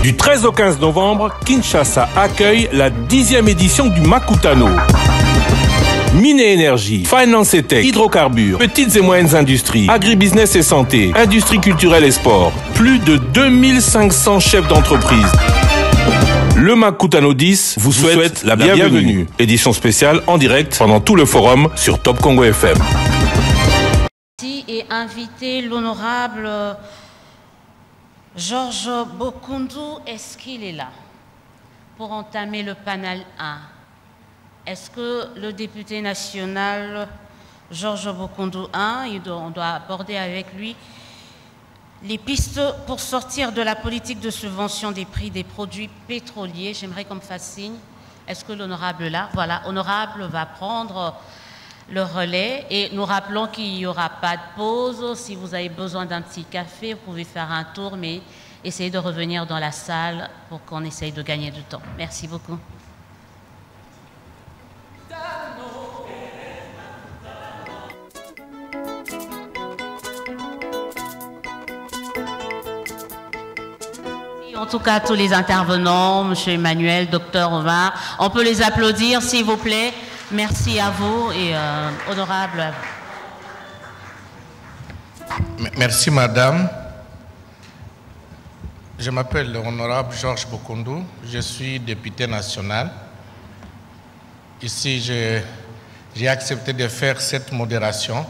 Du 13 au 15 novembre, Kinshasa accueille la 10e édition du Makutano. Mine et énergie, finance et tech, hydrocarbures, petites et moyennes industries, agribusiness et santé, industrie culturelle et sport. Plus de 2500 chefs d'entreprise. Le Makutano 10 vous souhaite la bienvenue. Édition spéciale en direct pendant tout le forum sur Top Congo FM. Et inviter l'honorable Georges Bokundu, est-ce qu'il est là pour entamer le panel 1? Est-ce que le député national Georges Bokundu 1, on doit aborder avec lui les pistes pour sortir de la politique de subvention des prix des produits pétroliers? J'aimerais qu'on me fasse signe. Est-ce que l'honorable est là? Voilà, honorable va prendre le relais et nous rappelons qu'il n'y aura pas de pause. Si vous avez besoin d'un petit café, vous pouvez faire un tour, mais essayez de revenir dans la salle pour qu'on essaye de gagner du temps. Merci beaucoup. En tout cas, tous les intervenants, M. Emmanuel, Dr Omar, on peut les applaudir, s'il vous plaît. Merci à vous et honorable à vous. Merci, madame. Je m'appelle l'honorable Georges Bokundu. Je suis député national. Ici, j'ai accepté de faire cette modération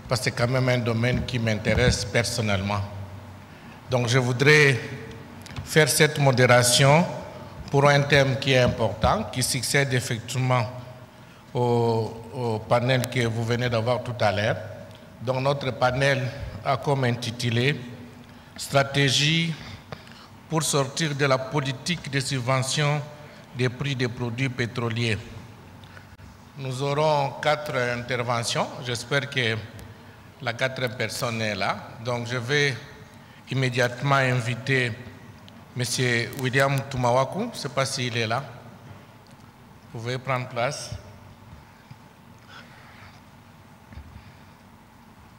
parce que c'est quand même un domaine qui m'intéresse personnellement. Donc, je voudrais faire cette modération pour un thème qui est important, qui succède effectivement au panel que vous venez d'avoir tout à l'heure. Donc notre panel a comme intitulé « Stratégie pour sortir de la politique de subvention des prix des produits pétroliers ». Nous aurons 4 interventions. J'espère que la 4e personne est là. Donc je vais immédiatement inviter M. William Tumawaku. Je ne sais pas s'il est là. Vous pouvez prendre place.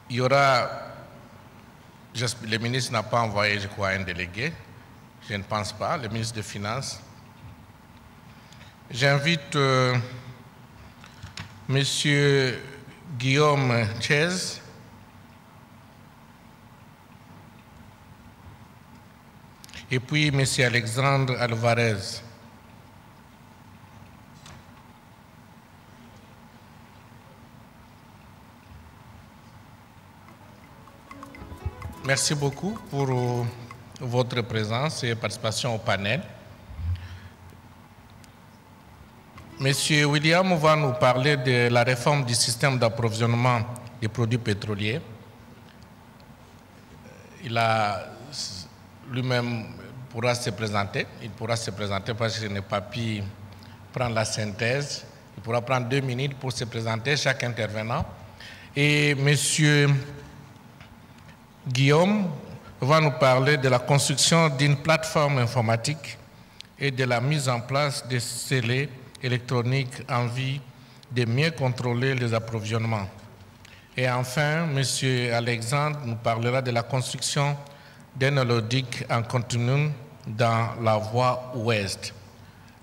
Il y aura, le ministre n'a pas envoyé, je crois, un délégué. Je ne pense pas, le ministre des Finances. J'invite M. Guillaume Chez. Et puis M. Alexandre Alvarez. Merci beaucoup pour votre présence et participation au panel. Monsieur William va nous parler de la réforme du système d'approvisionnement des produits pétroliers. Il a lui-même pourra se présenter. Il pourra se présenter parce qu'il n'a pas pu prendre la synthèse. Il pourra prendre 2 minutes pour se présenter, chaque intervenant. Et monsieur Guillaume va nous parler de la construction d'une plateforme informatique et de la mise en place de scellés électroniques en vue de mieux contrôler les approvisionnements. Et enfin, M. Alexandre nous parlera de la construction d'un holoduc en continu dans la voie ouest.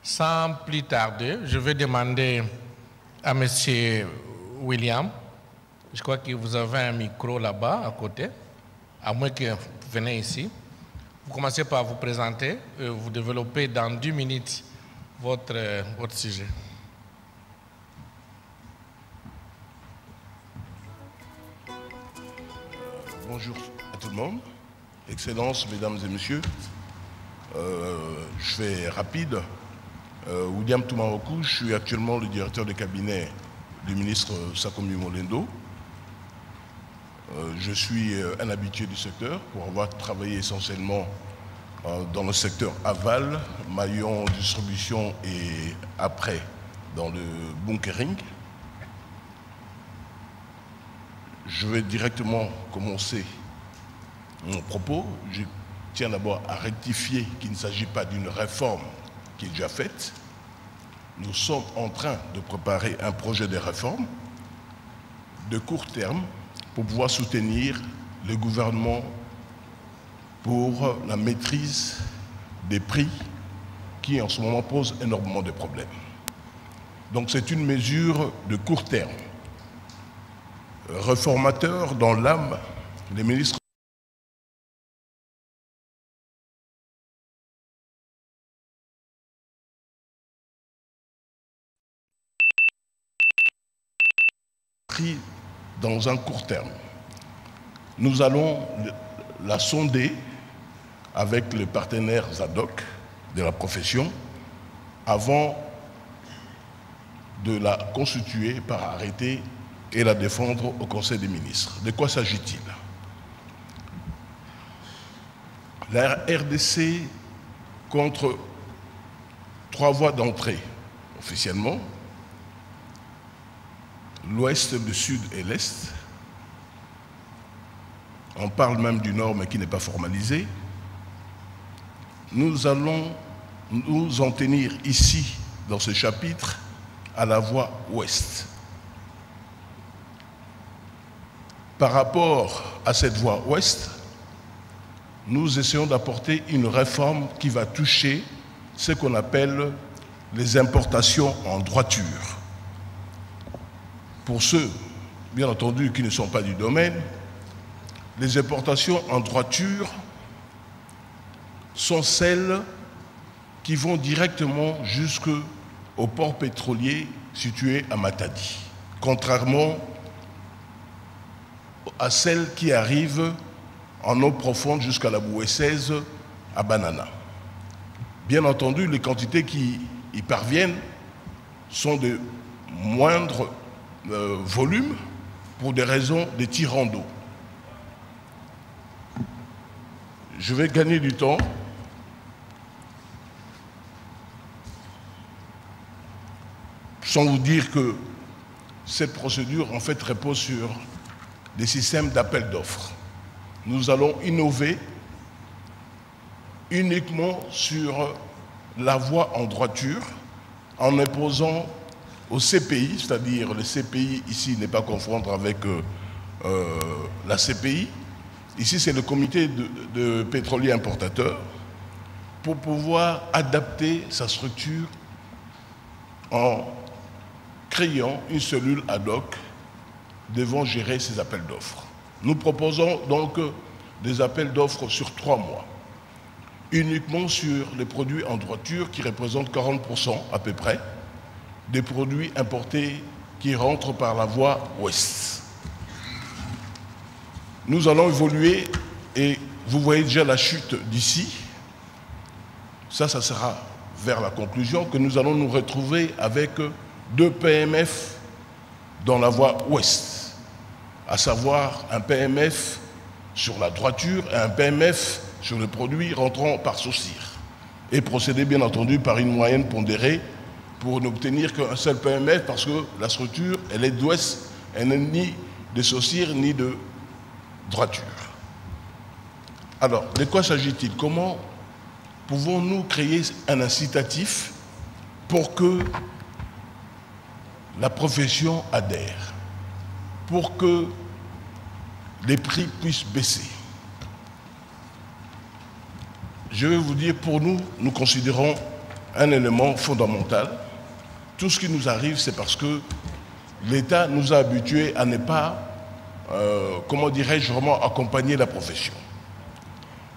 Sans plus tarder, je vais demander à M. William, je crois que vous avez un micro là-bas à côté, à moins que vous venez ici. Vous commencez par vous présenter, vous développez dans 10 minutes votre sujet. Bonjour à tout le monde. Excellences, mesdames et messieurs. Je fais rapide. William Tumawaku, je suis actuellement le directeur de cabinet du ministre Sakomi Molendo. Je suis un habitué du secteur pour avoir travaillé essentiellement dans le secteur aval, maillon, distribution et après dans le bunkering. Je vais directement commencer mon propos. Je tiens d'abord à rectifier qu'il ne s'agit pas d'une réforme qui est déjà faite. Nous sommes en train de préparer un projet de réforme de court terme pour pouvoir soutenir le gouvernement pour la maîtrise des prix qui en ce moment posent énormément de problèmes. Donc c'est une mesure de court terme, réformateur dans l'âme des ministres pris dans un court terme. Nous allons la sonder avec les partenaires ad hoc de la profession avant de la constituer par arrêté et la défendre au Conseil des ministres. De quoi s'agit-il? La RDC contre 3 voies d'entrée officiellement, l'Ouest, le Sud et l'Est. On parle même du Nord, mais qui n'est pas formalisé. Nous allons nous en tenir ici, dans ce chapitre, à la voie Ouest. Par rapport à cette voie Ouest, nous essayons d'apporter une réforme qui va toucher ce qu'on appelle les importations en droiture. Pour ceux, bien entendu, qui ne sont pas du domaine, les importations en droiture sont celles qui vont directement jusqu'au port pétrolier situé à Matadi, contrairement à celles qui arrivent en eau profonde jusqu'à la bouée 16 à Banana. Bien entendu, les quantités qui y parviennent sont de moindre volume pour des raisons de tirant d'eau. Je vais gagner du temps. Sans vous dire que cette procédure, en fait, repose sur des systèmes d'appel d'offres. Nous allons innover uniquement sur la voie en droiture en imposant au CPI, c'est-à-dire le CPI ici n'est pas à confondre avec la CPI. Ici, c'est le comité de pétroliers importateurs pour pouvoir adapter sa structure en créant une cellule ad hoc devant gérer ces appels d'offres. Nous proposons donc des appels d'offres sur 3 mois, uniquement sur les produits en droiture qui représentent 40% à peu près des produits importés qui rentrent par la voie ouest. Nous allons évoluer et vous voyez déjà la chute d'ici. Ça sera vers la conclusion que nous allons nous retrouver avec 2 PMF dans la voie ouest, à savoir un PMF sur la droiture et un PMF sur les produits rentrant par Saucir, et procéder bien entendu par une moyenne pondérée pour n'obtenir qu'un seul PMF parce que la structure, elle est d'ouest, elle n'est ni de Saucir ni de droiture. Alors, de quoi s'agit-il? Comment pouvons-nous créer un incitatif pour que la profession adhère, pour que les prix puissent baisser? Je vais vous dire, pour nous, nous considérons un élément fondamental. Tout ce qui nous arrive, c'est parce que l'État nous a habitués à ne pas, comment dirais-je, vraiment accompagner la profession.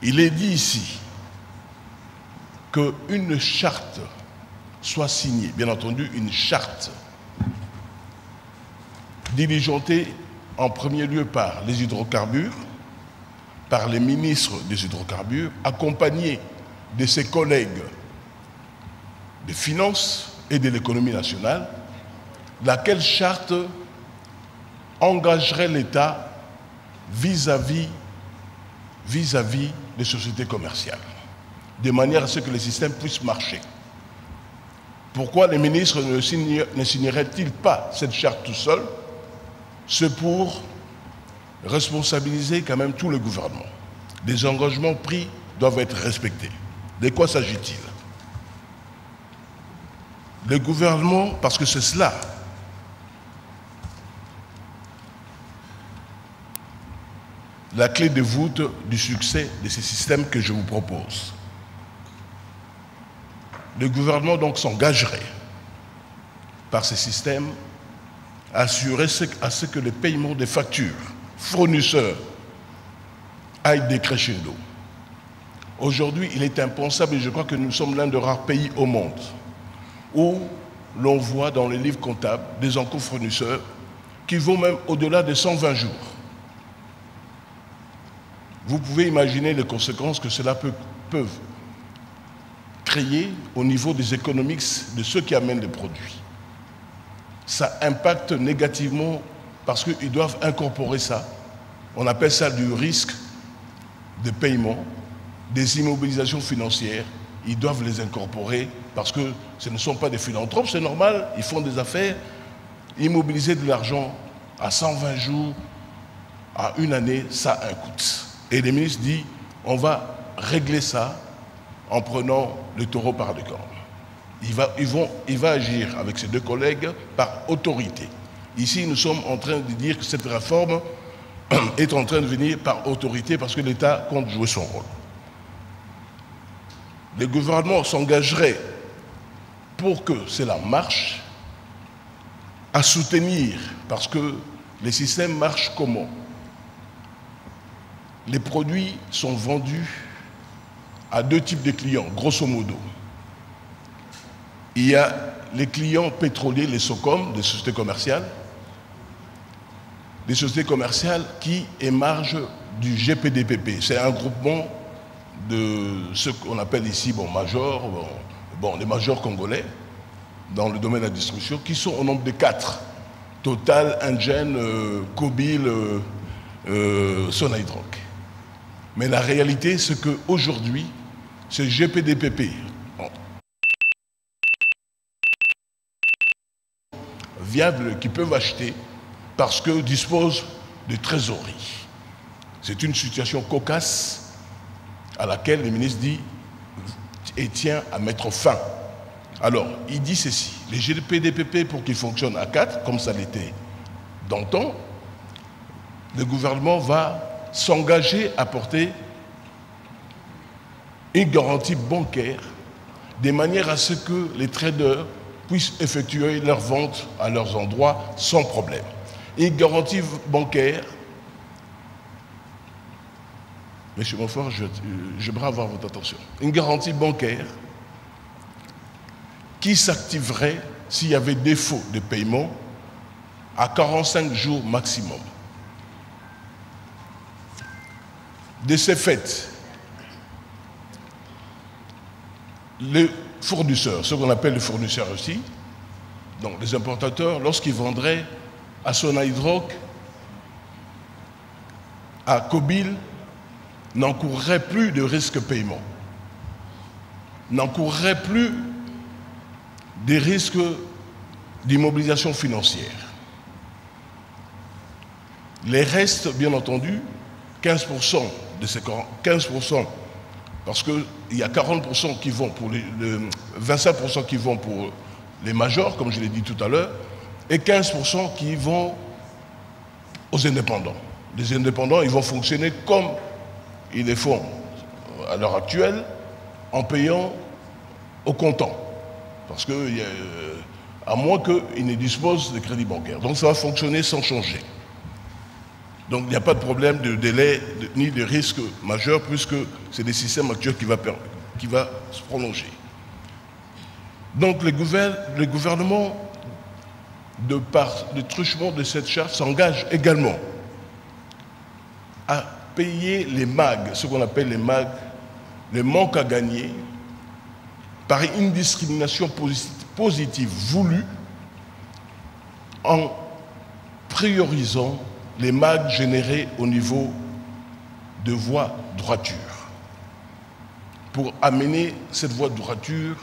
Il est dit ici qu'une charte soit signée, bien entendu une charte diligentée en premier lieu par les hydrocarbures, par les ministres des hydrocarbures, accompagnés de ses collègues des finances et de l'économie nationale, laquelle charte engagerait l'État vis-à-vis des sociétés commerciales, de manière à ce que le système puisse marcher. Pourquoi les ministres ne signeraient-ils pas cette charte tout seuls? C'est pour responsabiliser quand même tout le gouvernement. Les engagements pris doivent être respectés. De quoi s'agit-il? Le gouvernement, parce que c'est cela, la clé de voûte du succès de ces systèmes que je vous propose. Le gouvernement donc s'engagerait par ces systèmes à assurer à ce que les paiements des factures fournisseurs aillent décrescendo. Aujourd'hui, il est impensable, et je crois que nous sommes l'un des rares pays au monde où l'on voit dans les livres comptables des encours fournisseurs qui vont même au-delà de 120 jours. Vous pouvez imaginer les conséquences que cela peut créer au niveau des économiques de ceux qui amènent les produits. Ça impacte négativement parce qu'ils doivent incorporer ça. On appelle ça du risque de paiement, des immobilisations financières. Ils doivent les incorporer parce que ce ne sont pas des philanthropes, c'est normal, ils font des affaires. Immobiliser de l'argent à 120 jours, à une année, ça a un coût. Et le ministre dit, on va régler ça en prenant le taureau par les cornes. Il va agir avec ses deux collègues par autorité. Ici, nous sommes en train de dire que cette réforme est en train de venir par autorité parce que l'État compte jouer son rôle. Le gouvernement s'engagerait pour que cela marche à soutenir, parce que les systèmes marchent comment? Les produits sont vendus à deux types de clients, grosso modo. Il y a les clients pétroliers, les SOCOM, les sociétés commerciales, qui émargent du GPDPP. C'est un groupement de ce qu'on appelle ici majors, les majors congolais, dans le domaine de la distribution, qui sont au nombre de 4. Total, Engen, Cobil, Sonatrach. Mais la réalité, c'est qu'aujourd'hui, ces GPDPP, viables qui peuvent acheter parce qu'ils disposent de trésorerie. C'est une situation cocasse à laquelle le ministre dit et tient à mettre fin. Alors, il dit ceci, les GPDPP, pour qu'ils fonctionnent à 4, comme ça l'était d'antan, le gouvernement va s'engager à porter une garantie bancaire de manière à ce que les traders puissent effectuer leurs ventes à leurs endroits sans problème. Une garantie bancaire, Monsieur Montfort, j'aimerais avoir votre attention, une garantie bancaire qui s'activerait s'il y avait défaut de paiement à 45 jours maximum. De ce fait, les fournisseurs, ce qu'on appelle les fournisseurs aussi, donc les importateurs, lorsqu'ils vendraient à Sonatrach, à Cobil, n'encourraient plus de risque paiement, n'encourraient plus des risques d'immobilisation financière. Les restes, bien entendu, 15% de ces 15%, parce qu'il y a 40% qui vont pour 25% qui vont pour les majors, comme je l'ai dit tout à l'heure, et 15% qui vont aux indépendants. Les indépendants, ils vont fonctionner comme ils le font à l'heure actuelle, en payant au comptant. Parce que, à moins qu'ils ne disposent de crédit bancaire. Donc ça va fonctionner sans changer. Donc il n'y a pas de problème de délai ni de risque majeur puisque c'est des systèmes actuels qui va se prolonger. Donc le gouvernement, de par le truchement de cette charte, s'engage également à payer les MAG, ce qu'on appelle les MAG, les manques à gagner, par une discrimination positive voulue en priorisant les MAG générés au niveau de voie droiture pour amener cette voie de droiture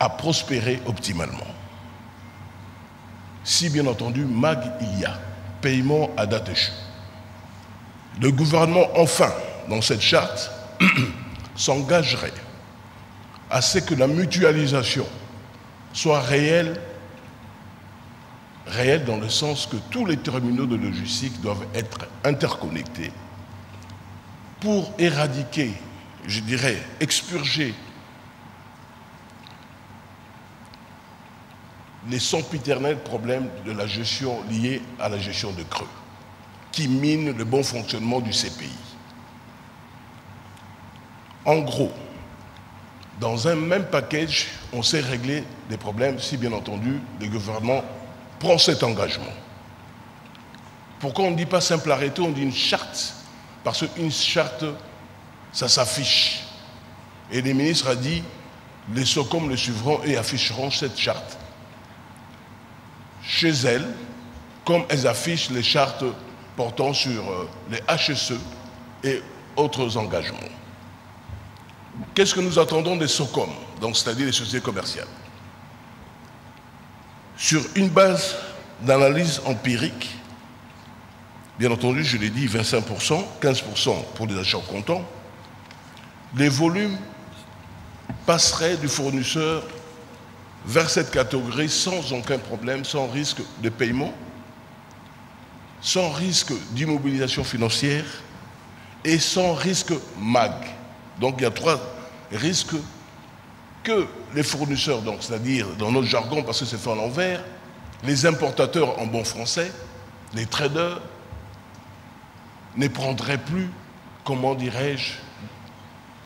à prospérer optimalement. Si bien entendu MAG il y a, paiement à date échue. Le gouvernement enfin, dans cette charte, s'engagerait à ce que la mutualisation soit réelle dans le sens que tous les terminaux de logistique doivent être interconnectés pour éradiquer, je dirais, expurger les sempiternels problèmes de la gestion liés à la gestion de creux, qui minent le bon fonctionnement du CPI. En gros, dans un même package, on sait régler des problèmes si, bien entendu, le gouvernement prend cet engagement. Pourquoi on ne dit pas simple arrêté, on dit une charte? Parce qu'une charte, ça s'affiche. Et les ministres ont dit, les SOCOM le suivront et afficheront cette charte chez elles, comme elles affichent les chartes portant sur les HSE et autres engagements. Qu'est-ce que nous attendons des SOCOM, donc c'est-à-dire les sociétés commerciales? Sur une base d'analyse empirique, bien entendu, je l'ai dit, 25%, 15% pour les achats comptants, les volumes passeraient du fournisseur vers cette catégorie sans aucun problème, sans risque de paiement, sans risque d'immobilisation financière et sans risque MAG. Donc il y a 3 risques que les fournisseurs, donc c'est-à-dire dans notre jargon, parce que c'est fait à l'envers, les importateurs en bon français, les traders, ne prendraient plus, comment dirais-je,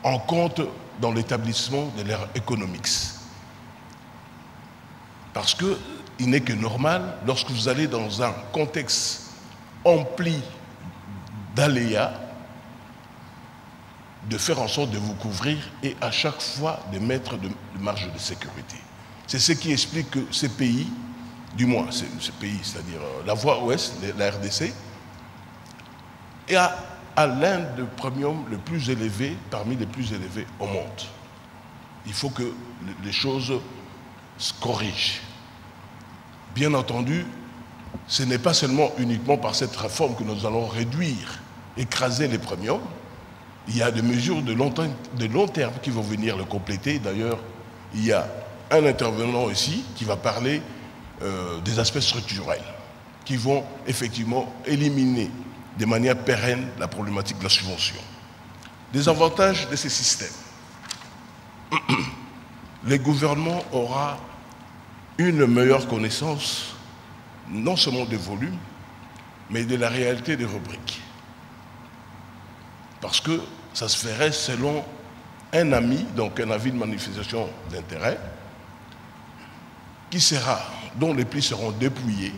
en compte dans l'établissement de leur economics. Parce qu'il n'est que normal, lorsque vous allez dans un contexte empli d'aléas, de faire en sorte de vous couvrir et à chaque fois de mettre de marge de sécurité. C'est ce qui explique que ces pays, du moins ces pays, c'est-à-dire la voie ouest, la RDC, a l'un des premiums le plus élevé, parmi les plus élevés au monde. Il faut que les choses se corrigent. Bien entendu, ce n'est pas seulement uniquement par cette réforme que nous allons réduire, écraser les premiums. Il y a des mesures de long terme qui vont venir le compléter. D'ailleurs, il y a un intervenant ici qui va parler des aspects structurels qui vont effectivement éliminer de manière pérenne la problématique de la subvention. Des avantages de ces systèmes. Le gouvernement aura une meilleure connaissance, non seulement des volumes, mais de la réalité des rubriques. Parce que ça se ferait selon un ami, donc un avis de manifestation d'intérêt, dont les plis seront dépouillés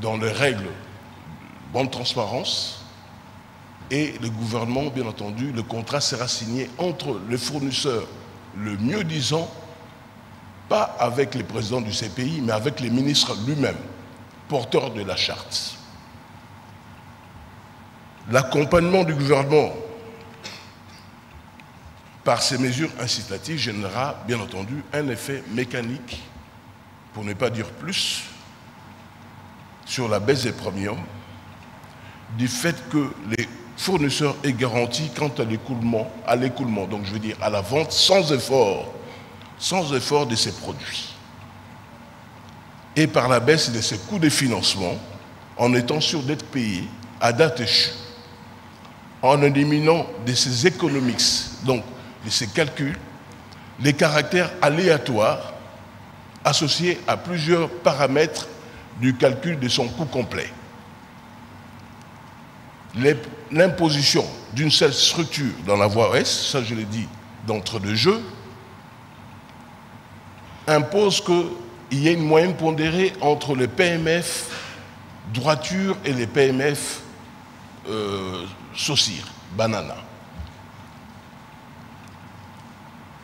dans les règles de bonne transparence, et le gouvernement, bien entendu, le contrat sera signé entre le fournisseur, le mieux disant, pas avec les présidents du CPI, mais avec les ministres lui-même, porteurs de la charte. L'accompagnement du gouvernement par ces mesures incitatives générera, bien entendu, un effet mécanique, pour ne pas dire plus, sur la baisse des premiums, du fait que les fournisseurs aient garanti quant à l'écoulement, donc je veux dire à la vente sans effort de ces produits. Et par la baisse de ces coûts de financement, en étant sûr d'être payés à date échue, en éliminant de ces economics, donc de ces calculs, les caractères aléatoires associés à plusieurs paramètres du calcul de son coût complet. L'imposition d'une seule structure dans la voie ouest, ça je l'ai dit d'entre deux jeux, impose qu'il y ait une moyenne pondérée entre les PMF droiture et les PMF saucire, banana.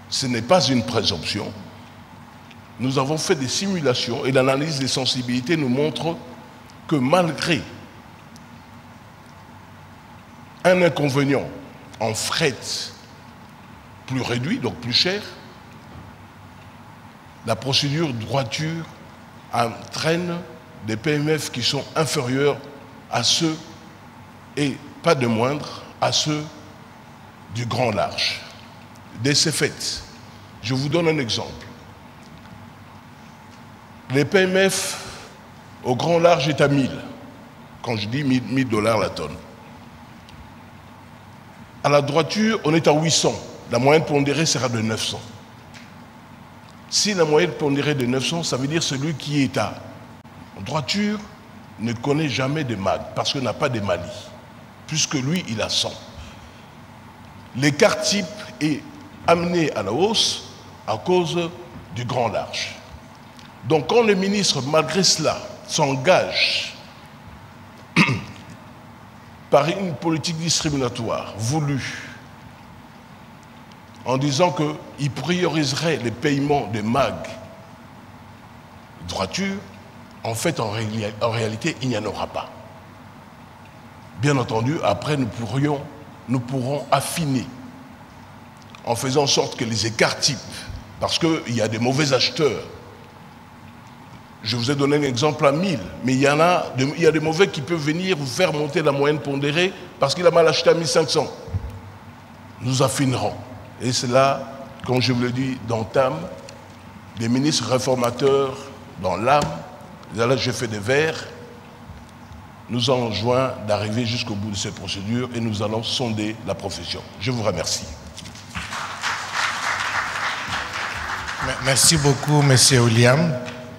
Ce n'est pas une présomption. Nous avons fait des simulations et l'analyse des sensibilités nous montre que malgré un inconvénient en fret plus réduit, donc plus cher, la procédure droiture entraîne des PMF qui sont inférieurs à ceux, et pas de moindre, à ceux du grand large. De ces faits, je vous donne un exemple. Les PMF au grand large est à 1000. Quand je dis 1000 $ la tonne. À la droiture, on est à 800. La moyenne pondérée sera de 900. Si la moyenne pondérée de 900, ça veut dire celui qui est à droiture ne connaît jamais de MAG, parce qu'il n'a pas de Mali, puisque lui, il a 100. L'écart type est amené à la hausse à cause du grand large. Donc quand le ministre, malgré cela, s'engage par une politique discriminatoire voulue, en disant qu'il prioriserait les paiements de MAG droiture, en fait, en réalité, il n'y en aura pas. Bien entendu, après, nous pourrons affiner en faisant en sorte que les écarts types, parce qu'il y a des mauvais acheteurs. Je vous ai donné un exemple à 1000, mais il y a des mauvais qui peuvent venir vous faire monter la moyenne pondérée parce qu'il a mal acheté à 1500. Nous affinerons. Et c'est là, comme je vous l'ai dit, d'entame, des ministres réformateurs dans l'âme, là j'ai fait des vers, nous enjoint d'arriver jusqu'au bout de ces procédures et nous allons sonder la profession. Je vous remercie. Merci beaucoup, M. William.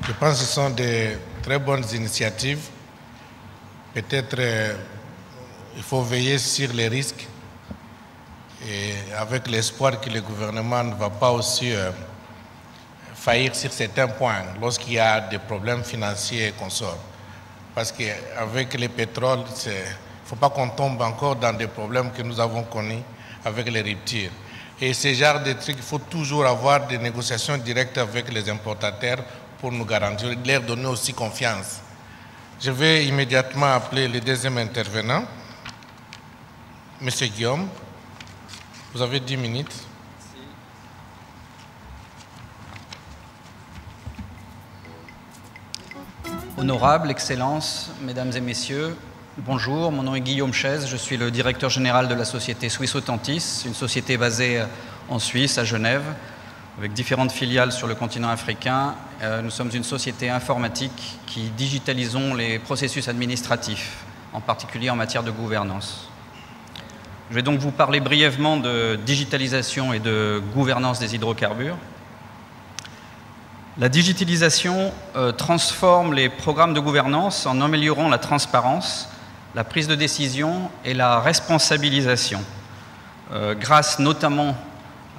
Je pense que ce sont de très bonnes initiatives. Peut-être il faut veiller sur les risques et avec l'espoir que le gouvernement ne va pas aussi faillir sur certains points lorsqu'il y a des problèmes financiers et consorts. Parce qu'avec le pétrole, il ne faut pas qu'on tombe encore dans des problèmes que nous avons connus avec les ruptures. Et ce genre de trucs, il faut toujours avoir des négociations directes avec les importateurs pour nous garantir, leur donner aussi confiance. Je vais immédiatement appeler le deuxième intervenant, M. Guillaume. Vous avez 10 minutes. Honorable, Excellences, Mesdames et Messieurs, bonjour, mon nom est Guillaume Chaise, je suis le directeur général de la société Swiss Autentis, une société basée en Suisse, à Genève, avec différentes filiales sur le continent africain. Nous sommes une société informatique qui digitalisons les processus administratifs, en particulier en matière de gouvernance. Je vais donc vous parler brièvement de digitalisation et de gouvernance des hydrocarbures. La digitalisation transforme les programmes de gouvernance en améliorant la transparence, la prise de décision et la responsabilisation, grâce notamment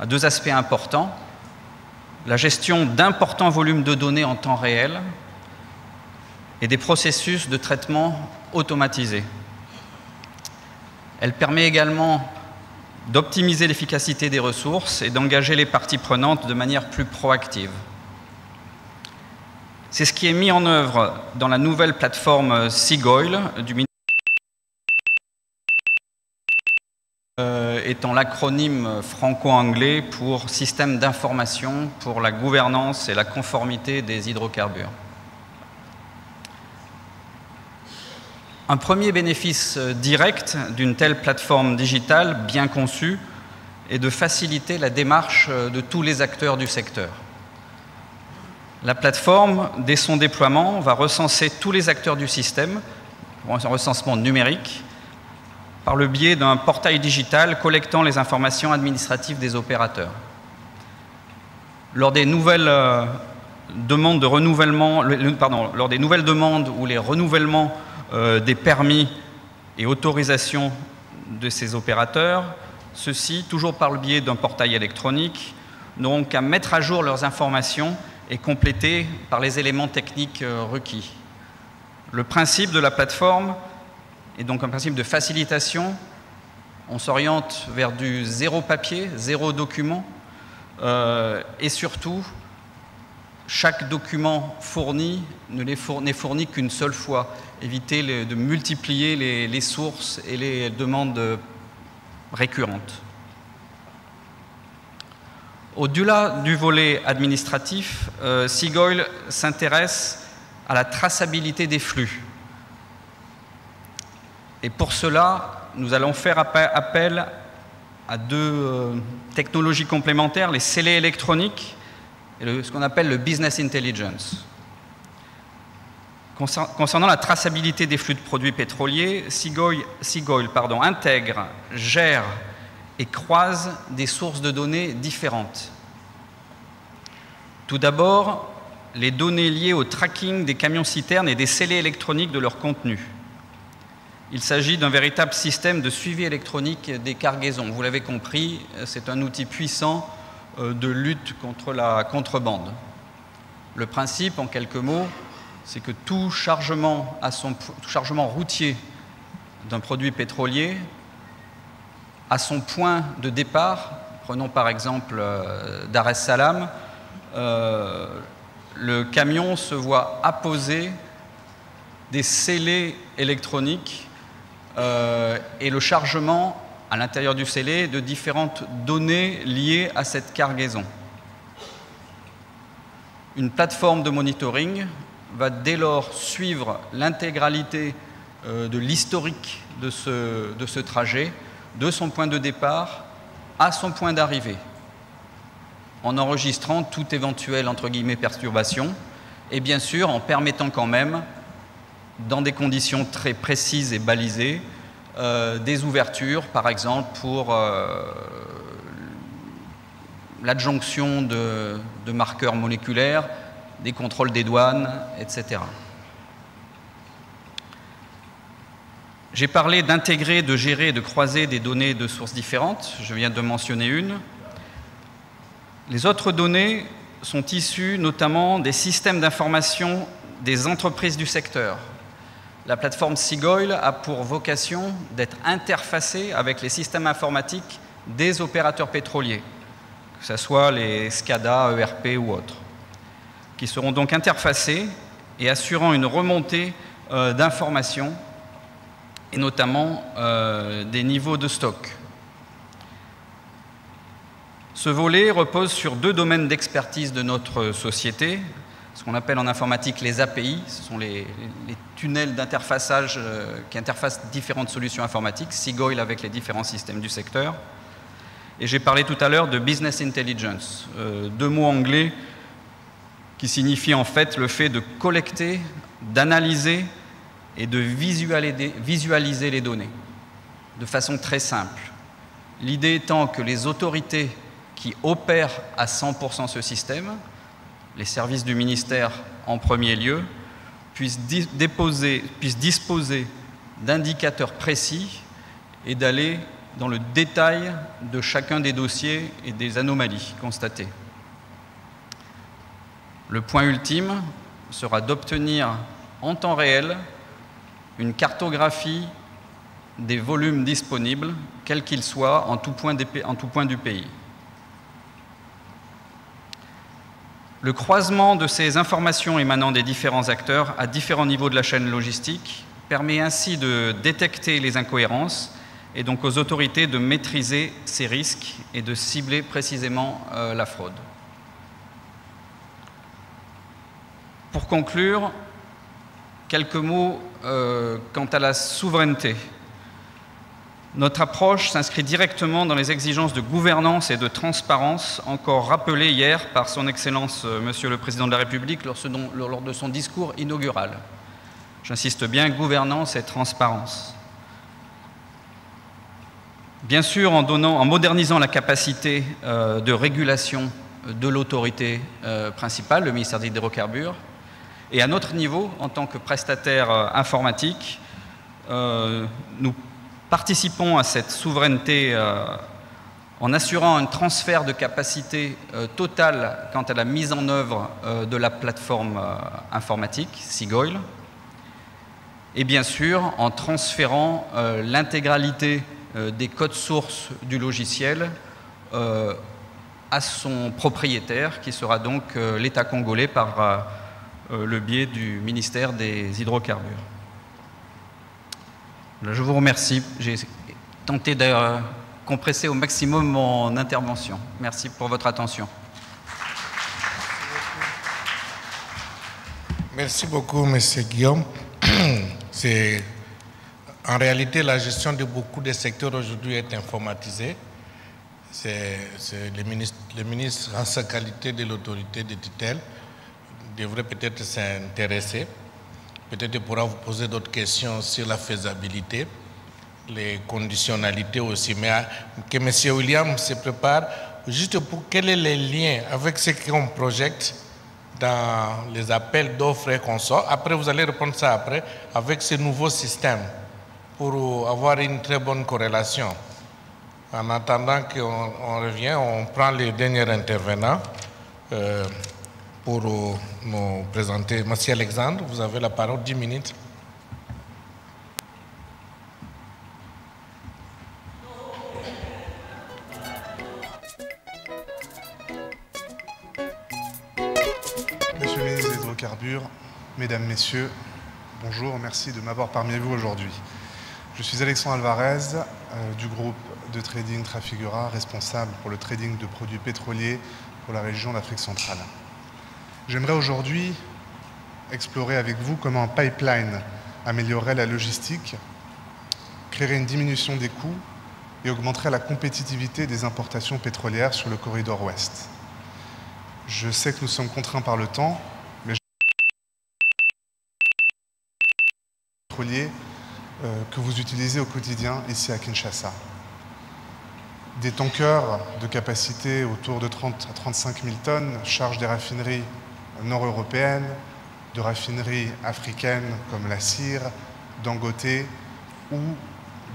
à deux aspects importants: la gestion d'importants volumes de données en temps réel et des processus de traitement automatisés. Elle permet également d'optimiser l'efficacité des ressources et d'engager les parties prenantes de manière plus proactive. C'est ce qui est mis en œuvre dans la nouvelle plateforme Seagoil du ministère, étant l'acronyme franco-anglais pour Système d'information pour la gouvernance et la conformité des hydrocarbures. Un premier bénéfice direct d'une telle plateforme digitale bien conçue est de faciliter la démarche de tous les acteurs du secteur. La plateforme, dès son déploiement, va recenser tous les acteurs du système, un recensement numérique, par le biais d'un portail digital collectant les informations administratives des opérateurs. Lors des nouvelles demandes de renouvellement, lors des nouvelles demandes ou les renouvellements des permis et autorisations de ces opérateurs, ceux-ci, toujours par le biais d'un portail électronique, n'auront qu'à mettre à jour leurs informations et complétées par les éléments techniques requis. Le principe de la plateforme est donc un principe de facilitation. On s'oriente vers du zéro papier, zéro document, et surtout, chaque document fourni n'est fourni qu'une seule fois. Éviter de multiplier les sources et les demandes récurrentes. Au-delà du volet administratif, Seagoil s'intéresse à la traçabilité des flux. Et pour cela, nous allons faire appel à deux technologies complémentaires, les scellés électroniques et ce qu'on appelle le business intelligence. Concernant la traçabilité des flux de produits pétroliers, Seagoil intègre, gère et croise des sources de données différentes. Tout d'abord, les données liées au tracking des camions-citernes et des scellés électroniques de leur contenu. Il s'agit d'un véritable système de suivi électronique des cargaisons. Vous l'avez compris, c'est un outil puissant de lutte contre la contrebande. Le principe, en quelques mots, c'est que tout chargement routier d'un produit pétrolier à son point de départ, prenons par exemple Dar es Salaam, le camion se voit apposer des scellés électroniques et le chargement à l'intérieur du scellé de différentes données liées à cette cargaison. Une plateforme de monitoring va dès lors suivre l'intégralité de l'historique de ce trajet, de son point de départ à son point d'arrivée, en enregistrant toute éventuelle, entre guillemets, perturbation, et bien sûr en permettant quand même, dans des conditions très précises et balisées, des ouvertures, par exemple pour l'adjonction de marqueurs moléculaires, des contrôles des douanes, etc. J'ai parlé d'intégrer, de gérer et de croiser des données de sources différentes. Je viens de mentionner une. Les autres données sont issues notamment des systèmes d'information des entreprises du secteur. La plateforme Seagoil a pour vocation d'être interfacée avec les systèmes informatiques des opérateurs pétroliers, que ce soit les SCADA, ERP ou autres, qui seront donc interfacés et assurant une remontée d'informations et notamment des niveaux de stock. Ce volet repose sur deux domaines d'expertise de notre société, ce qu'on appelle en informatique les API, ce sont les tunnels d'interfaçage qui interfacent différentes solutions informatiques, Seagoil avec les différents systèmes du secteur. Et j'ai parlé tout à l'heure de Business Intelligence, deux mots anglais qui signifient en fait le fait de collecter, d'analyser et de visualiser les données de façon très simple. L'idée étant que les autorités qui opèrent à 100% ce système, les services du ministère en premier lieu, puissent disposer d'indicateurs précis et d'aller dans le détail de chacun des dossiers et des anomalies constatées. Le point ultime sera d'obtenir en temps réel une cartographie des volumes disponibles, quels qu'ils soient, en tout point du pays. Le croisement de ces informations émanant des différents acteurs à différents niveaux de la chaîne logistique permet ainsi de détecter les incohérences et donc aux autorités de maîtriser ces risques et de cibler précisément la fraude. Pour conclure, quelques mots quant à la souveraineté. Notre approche s'inscrit directement dans les exigences de gouvernance et de transparence, encore rappelées hier par son Excellence Monsieur le Président de la République lors de son discours inaugural. J'insiste bien, gouvernance et transparence. Bien sûr, en modernisant la capacité de régulation de l'autorité principale, le ministère des Hydrocarbures, et à notre niveau, en tant que prestataire informatique, nous participons à cette souveraineté en assurant un transfert de capacité totale quant à la mise en œuvre de la plateforme informatique, Seagoil, et bien sûr en transférant l'intégralité des codes sources du logiciel à son propriétaire, qui sera donc l'État congolais par le biais du ministère des Hydrocarbures. Je vous remercie. J'ai tenté de compresser au maximum mon intervention. Merci pour votre attention. Merci beaucoup, M. Guillaume. En réalité, la gestion de beaucoup de secteurs aujourd'hui est informatisée. Le ministre, en sa qualité de l'autorité de tutelle, devrait peut-être s'intéresser. Peut-être il pourra vous poser d'autres questions sur la faisabilité, les conditionnalités aussi. Mais que M. William se prépare, juste pour quels sont les liens avec ce qu'on projette dans les appels d'offres et consorts. Après, vous allez répondre ça après, avec ce nouveau système, pour avoir une très bonne corrélation. En attendant qu'on revient, on prend les derniers intervenants pour nous présenter. Monsieur Alexandre, vous avez la parole, 10 minutes. Monsieur le ministre des Hydrocarbures, Mesdames, Messieurs, bonjour, merci de m'avoir parmi vous aujourd'hui. Je suis Alexandre Alvarez du groupe de trading Trafigura, responsable pour le trading de produits pétroliers pour la région d'Afrique centrale. J'aimerais aujourd'hui explorer avec vous comment un pipeline améliorerait la logistique, créerait une diminution des coûts et augmenterait la compétitivité des importations pétrolières sur le corridor ouest. Je sais que nous sommes contraints par le temps, mais pétroliers que vous utilisez au quotidien ici à Kinshasa. Des tankers de capacité autour de 30 à 35 000 tonnes chargent des raffineries nord-européennes, de raffineries africaines comme la CIR, Dangote ou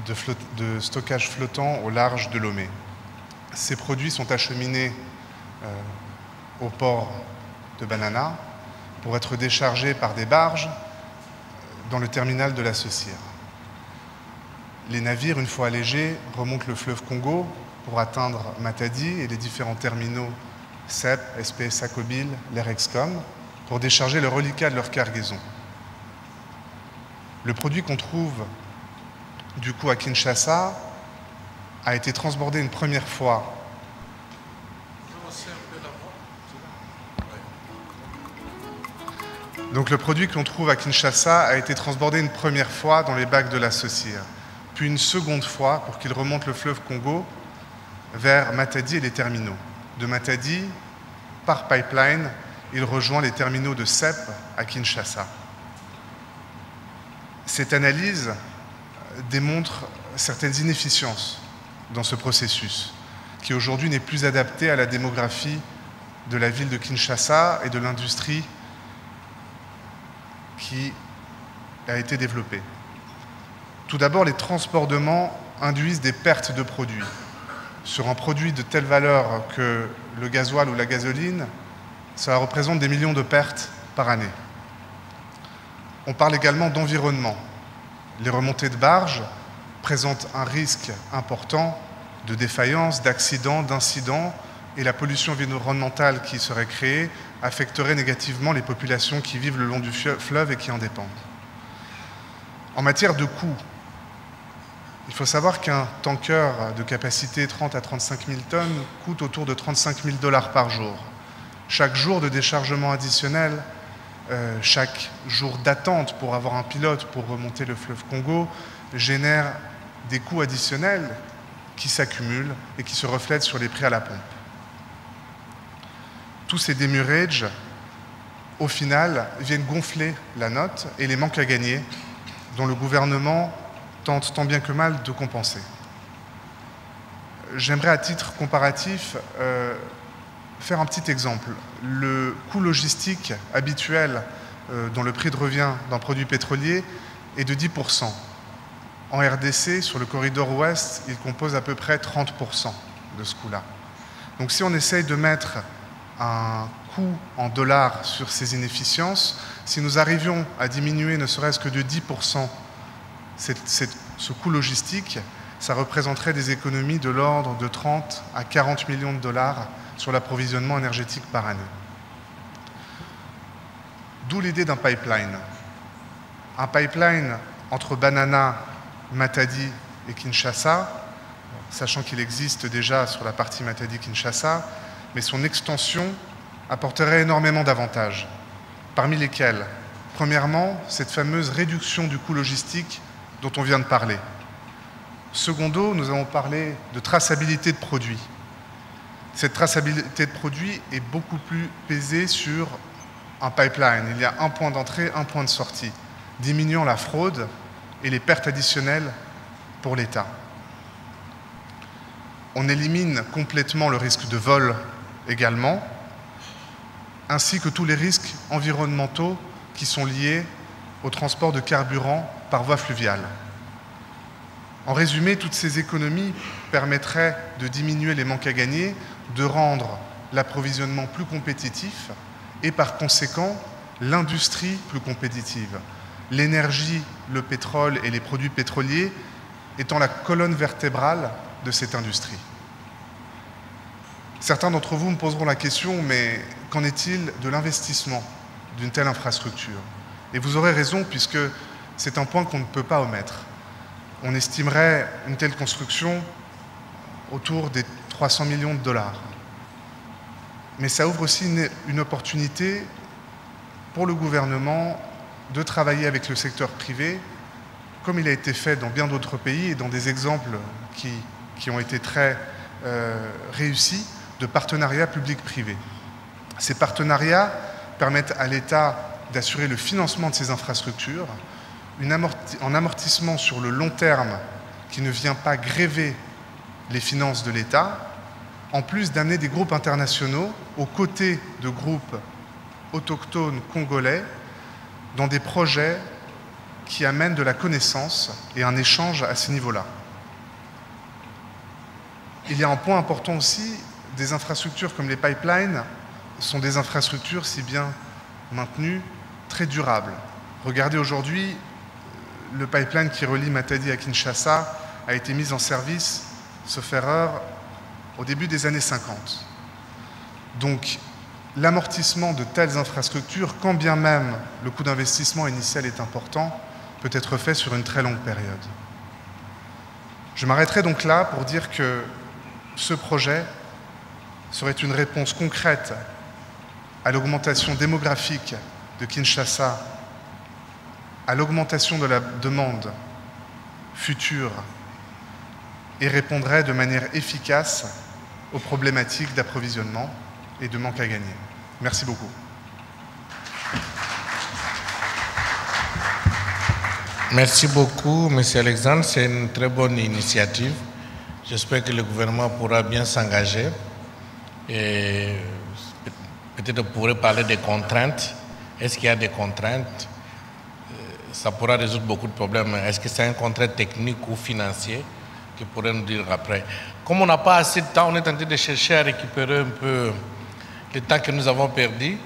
de stockage flottant au large de Lomé. Ces produits sont acheminés au port de Banana pour être déchargés par des barges dans le terminal de la Saucire. Les navires, une fois allégés, remontent le fleuve Congo pour atteindre Matadi et les différents terminaux CEP, SPS Sacobil, l'Erexcom, pour décharger le reliquat de leur cargaison. Le produit qu'on trouve du coup à Kinshasa a été transbordé une première fois. Donc le produit que l'on trouve à Kinshasa a été transbordé une première fois dans les bacs de la Saucire, puis une seconde fois pour qu'il remonte le fleuve Congo vers Matadi et les terminaux. De Matadi, par pipeline, il rejoint les terminaux de CEP à Kinshasa. Cette analyse démontre certaines inefficiences dans ce processus, qui aujourd'hui n'est plus adapté à la démographie de la ville de Kinshasa et de l'industrie qui a été développée. Tout d'abord, les transbordements induisent des pertes de produits. Sur un produit de telle valeur que le gasoil ou la gasoline, ça représente des millions de pertes par année. On parle également d'environnement. Les remontées de barges présentent un risque important de défaillance, d'accidents, d'incidents, et la pollution environnementale qui serait créée affecterait négativement les populations qui vivent le long du fleuve et qui en dépendent. En matière de coûts, il faut savoir qu'un tanker de capacité 30 à 35 000 tonnes coûte autour de 35 000 $ par jour. Chaque jour de déchargement additionnel, chaque jour d'attente pour avoir un pilote pour remonter le fleuve Congo génère des coûts additionnels qui s'accumulent et qui se reflètent sur les prix à la pompe. Tous ces démurages, au final, viennent gonfler la note et les manques à gagner dont le gouvernement tente tant bien que mal de compenser. J'aimerais à titre comparatif faire un petit exemple. Le coût logistique habituel dont le prix de revient d'un produit pétrolier est de 10%. En RDC, sur le corridor ouest, il compose à peu près 30% de ce coût-là. Donc si on essaye de mettre un coût en dollars sur ces inefficiences, si nous arrivions à diminuer ne serait-ce que de 10% ce coût logistique, ça représenterait des économies de l'ordre de 30 à 40 millions de dollars sur l'approvisionnement énergétique par année. D'où l'idée d'un pipeline. Un pipeline entre Banana, Matadi et Kinshasa, sachant qu'il existe déjà sur la partie Matadi-Kinshasa, mais son extension apporterait énormément d'avantages, parmi lesquels, premièrement, cette fameuse réduction du coût logistique dont on vient de parler. Secondo, nous avons parlé de traçabilité de produits. Cette traçabilité de produits est beaucoup plus pesée sur un pipeline. Il y a un point d'entrée, un point de sortie, diminuant la fraude et les pertes additionnelles pour l'État. On élimine complètement le risque de vol également, ainsi que tous les risques environnementaux qui sont liés au transport de carburant par voie fluviale. En résumé, toutes ces économies permettraient de diminuer les manques à gagner, de rendre l'approvisionnement plus compétitif et par conséquent l'industrie plus compétitive. L'énergie, le pétrole et les produits pétroliers étant la colonne vertébrale de cette industrie. Certains d'entre vous me poseront la question, mais qu'en est-il de l'investissement d'une telle infrastructure? Et vous aurez raison, puisque c'est un point qu'on ne peut pas omettre. On estimerait une telle construction autour des 300 millions de dollars. Mais ça ouvre aussi une opportunité pour le gouvernement de travailler avec le secteur privé, comme il a été fait dans bien d'autres pays et dans des exemples qui ont été très réussis, de partenariats public-privé. Ces partenariats permettent à l'État d'assurer le financement de ces infrastructures, un amortissement sur le long terme qui ne vient pas gréver les finances de l'État, en plus d'amener des groupes internationaux aux côtés de groupes autochtones congolais dans des projets qui amènent de la connaissance et un échange à ce niveau-là. Il y a un point important aussi, des infrastructures comme les pipelines sont des infrastructures, si bien maintenues, très durables. Regardez aujourd'hui, le pipeline qui relie Matadi à Kinshasa a été mis en service, sauf erreur, au début des années 50. Donc, l'amortissement de telles infrastructures, quand bien même le coût d'investissement initial est important, peut être fait sur une très longue période. Je m'arrêterai donc là pour dire que ce projet serait une réponse concrète à l'augmentation démographique de Kinshasa, à l'augmentation de la demande future et répondrait de manière efficace aux problématiques d'approvisionnement et de manque à gagner. Merci beaucoup. Merci beaucoup, M. Alexandre. C'est une très bonne initiative. J'espère que le gouvernement pourra bien s'engager. Et peut-être on pourrait parler des contraintes. Est-ce qu'il y a des contraintes? Ça pourra résoudre beaucoup de problèmes. Est-ce que c'est un contrainte technique ou financier qui pourrait nous dire après? Comme on n'a pas assez de temps, on est en train de chercher à récupérer un peu le temps que nous avons perdu.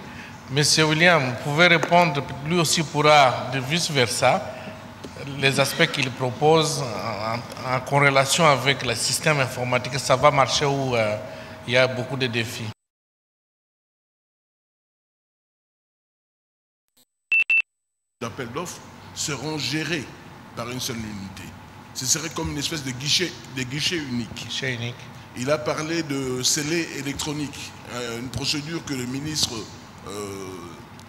Monsieur William, vous pouvez répondre, lui aussi pourra, de vice-versa, les aspects qu'il propose en corrélation avec le système informatique. Ça va marcher où il y a beaucoup de défis? Les appels d'offres seront gérés par une seule unité. Ce serait comme une espèce de guichet unique. Guichet unique. Il a parlé de scellé électronique, une procédure que le ministre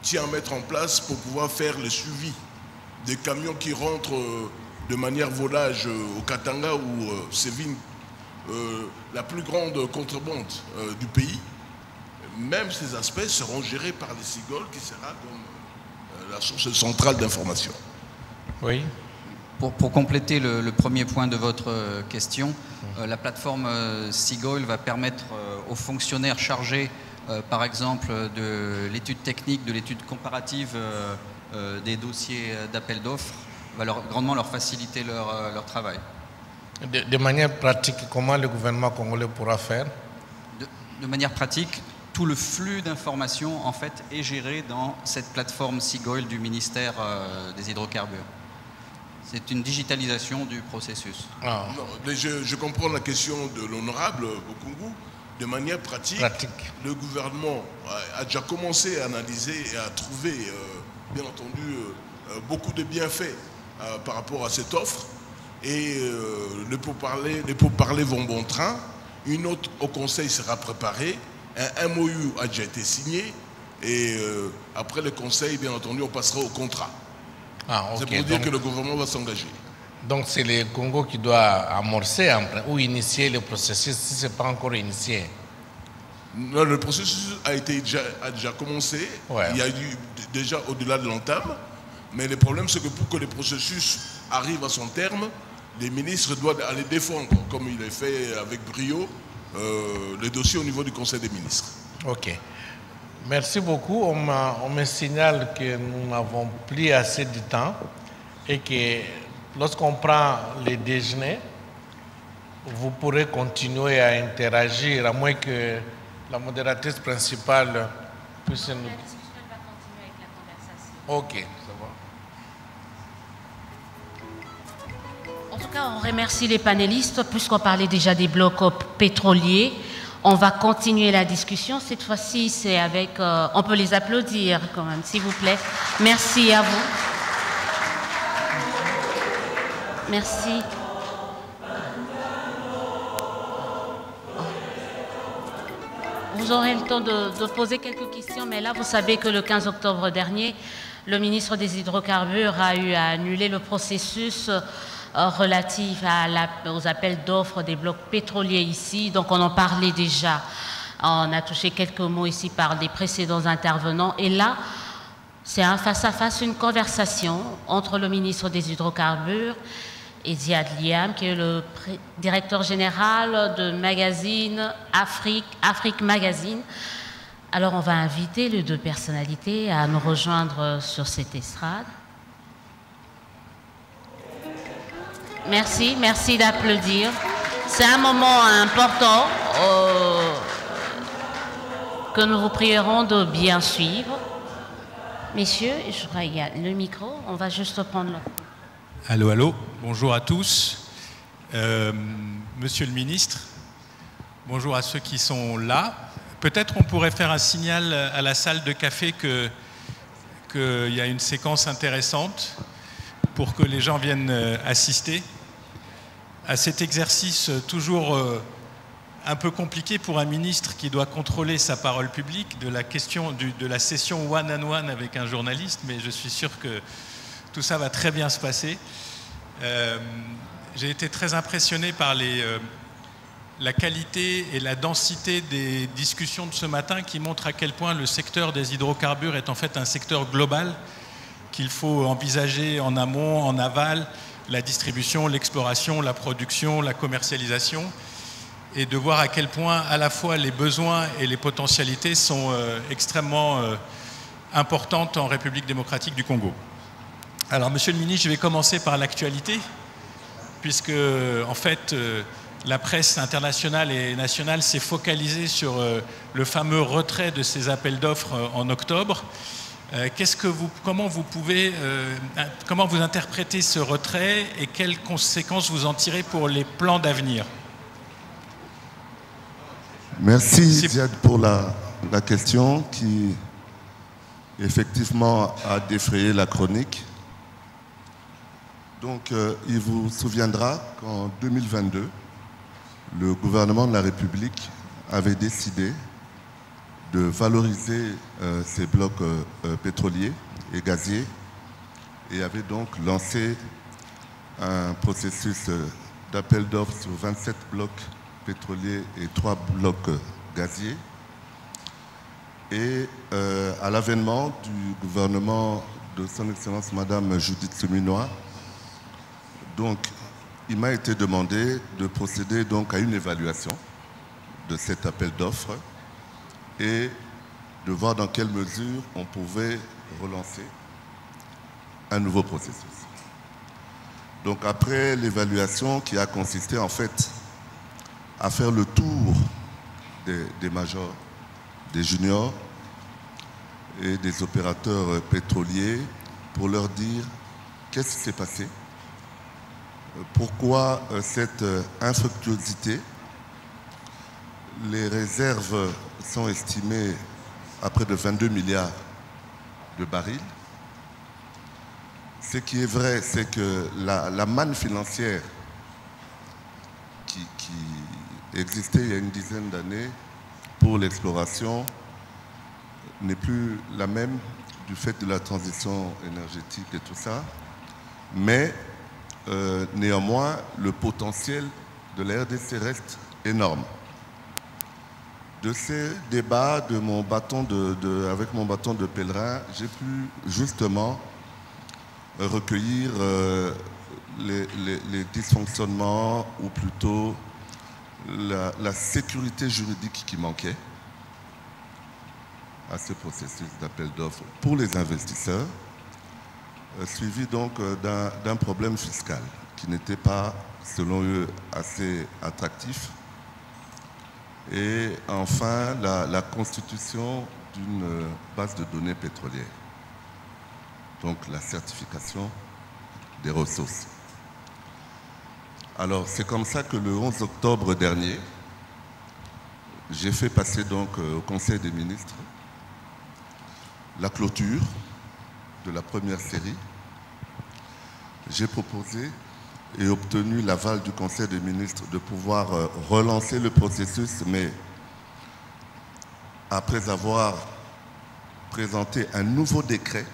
tient à mettre en place pour pouvoir faire le suivi des camions qui rentrent de manière volage au Katanga ou Séville, la plus grande contrebande du pays. Même ces aspects seront gérés par les SIGOL, qui sera comme la source centrale d'information. Oui. Pour compléter le premier point de votre question, la plateforme SIGOL va permettre aux fonctionnaires chargés, par exemple, de l'étude technique, de l'étude comparative des dossiers d'appel d'offres, va grandement leur faciliter leur travail. De manière pratique, comment le gouvernement congolais pourra faire? De manière pratique, tout le flux d'informations en fait est géré dans cette plateforme SIGOL du ministère des hydrocarbures. C'est une digitalisation du processus. Ah. Non, mais je comprends la question de l'honorable Bokungu. De manière pratique, le gouvernement a déjà commencé à analyser et à trouver, bien entendu, beaucoup de bienfaits par rapport à cette offre. Et les pourparlers vont bon train. Une note au Conseil sera préparée. Un MOU a déjà été signé. Et après le Conseil, bien entendu, on passera au contrat. Ah, okay. C'est pour dire que le gouvernement va s'engager. Donc c'est le Congo qui doit amorcer ou initier le processus si ce n'est pas encore initié? Non, le processus a déjà commencé. Ouais. Il y a eu déjà au-delà de l'entame. Mais le problème, c'est que pour que le processus arrive à son terme, les ministres doivent aller défendre, comme il est fait avec brio, le dossier au niveau du Conseil des ministres. Ok. Merci beaucoup. On me signale que nous n'avons plus assez de temps et que lorsqu'on prend les déjeuners, vous pourrez continuer à interagir, à moins que la modératrice principale puisse nous... La discussion va continuer avec la conversation. Ok, ça va. En tout cas, on remercie les panélistes, puisqu'on parlait déjà des blocs pétroliers. On va continuer la discussion. Cette fois-ci, c'est avec... on peut les applaudir quand même, s'il vous plaît. Merci à vous. Merci. Vous aurez le temps de poser quelques questions, mais là, vous savez que le 15 octobre dernier, le ministre des Hydrocarbures a eu à annuler le processus relatif aux appels d'offres des blocs pétroliers ici. Donc, on en parlait déjà. On a touché quelques mots ici par des précédents intervenants. Et là, c'est un face-à-face, une conversation entre le ministre des Hydrocarbures et Ziad Liam, qui est le directeur général de magazine Afrique Magazine. Alors, on va inviter les deux personnalités à nous rejoindre sur cette estrade. Merci, merci d'applaudir. C'est un moment important que nous vous prierons de bien suivre. Messieurs, je regarde le micro, on va juste prendre le... Allô, allô, bonjour à tous. Monsieur le ministre, bonjour à ceux qui sont là. Peut-être on pourrait faire un signal à la salle de café qu'il y a une séquence intéressante pour que les gens viennent assister à cet exercice toujours un peu compliqué pour un ministre qui doit contrôler sa parole publique de la question de la session one-on-one avec un journaliste, mais je suis sûr que tout ça va très bien se passer. J'ai été très impressionné par la qualité et la densité des discussions de ce matin qui montrent à quel point le secteur des hydrocarbures est en fait un secteur global qu'il faut envisager en amont, en aval, la distribution, l'exploration, la production, la commercialisation, et de voir à quel point à la fois les besoins et les potentialités sont extrêmement importantes en République démocratique du Congo. Alors, Monsieur le ministre, je vais commencer par l'actualité, puisque, en fait, la presse internationale et nationale s'est focalisée sur le fameux retrait de ces appels d'offres en octobre. Comment vous interprétez ce retrait et quelles conséquences vous en tirez pour les plans d'avenir? Merci, Ziad, pour la question qui, effectivement, a défrayé la chronique. Donc, il vous souviendra qu'en 2022, le gouvernement de la République avait décidé de valoriser ces blocs pétroliers et gaziers et avait donc lancé un processus d'appel d'offres sur 27 blocs pétroliers et 3 blocs gaziers. Et à l'avènement du gouvernement de son Excellence Madame Judith Suminwa, donc, il m'a été demandé de procéder donc à une évaluation de cet appel d'offres et de voir dans quelle mesure on pouvait relancer un nouveau processus. Donc, après l'évaluation qui a consisté en fait à faire le tour des majors, des juniors et des opérateurs pétroliers pour leur dire qu'est-ce qui s'est passé. Pourquoi cette infructuosité? Les réserves sont estimées à près de 22 milliards de barils. Ce qui est vrai, c'est que la manne financière qui existait il y a une dizaine d'années pour l'exploration n'est plus la même du fait de la transition énergétique et tout ça. Mais néanmoins, le potentiel de la RDC reste énorme. De ces débats avec mon bâton de pèlerin, j'ai pu justement recueillir les dysfonctionnements, ou plutôt la sécurité juridique qui manquait à ce processus d'appel d'offres pour les investisseurs, suivi donc d'un problème fiscal qui n'était pas, selon eux, assez attractif. Et enfin, la constitution d'une base de données pétrolière, donc la certification des ressources. Alors, c'est comme ça que le 11 octobre dernier, j'ai fait passer donc au Conseil des ministres la clôture de la première série. J'ai proposé et obtenu l'aval du Conseil des ministres de pouvoir relancer le processus, mais après avoir présenté un nouveau décret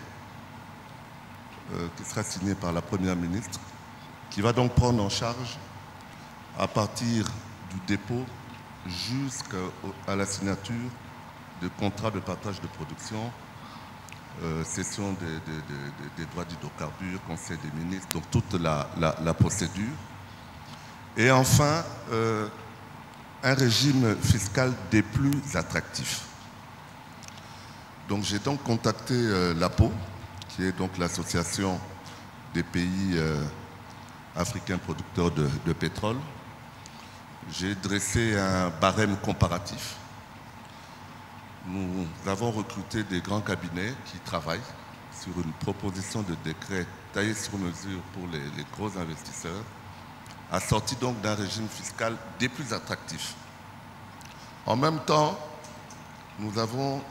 qui sera signé par la Première ministre, qui va donc prendre en charge, à partir du dépôt jusqu'à la signature de contrats de partage de production, cession des droits d'hydrocarbures, Conseil des ministres, donc toute la procédure. Et enfin, un régime fiscal des plus attractifs. Donc j'ai donc contacté l'APO, qui est donc l'association des pays africains producteurs de pétrole. J'ai dressé un barème comparatif. Nous avons recruté des grands cabinets qui travaillent sur une proposition de décret taillé sur mesure pour les gros investisseurs, assorti donc d'un régime fiscal des plus attractifs. En même temps, nous avons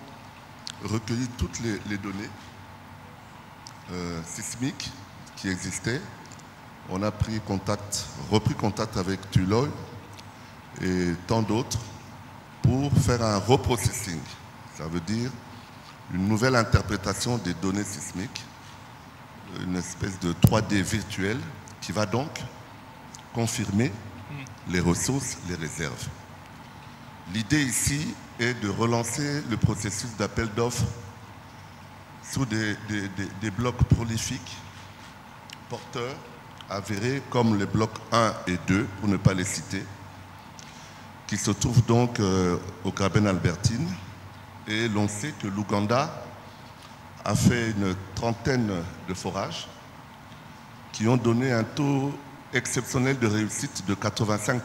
recueilli toutes les données sismiques qui existaient. On a repris contact avec Tuloy et tant d'autres pour faire un reprocessing. Ça veut dire une nouvelle interprétation des données sismiques, une espèce de 3D virtuel qui va donc confirmer les ressources, les réserves. L'idée ici est de relancer le processus d'appel d'offres sous des blocs prolifiques, porteurs, avérés, comme les blocs 1 et 2, pour ne pas les citer, qui se trouvent donc au Graben-Albertine. Et l'on sait que l'Ouganda a fait une trentaine de forages qui ont donné un taux exceptionnel de réussite de 85%,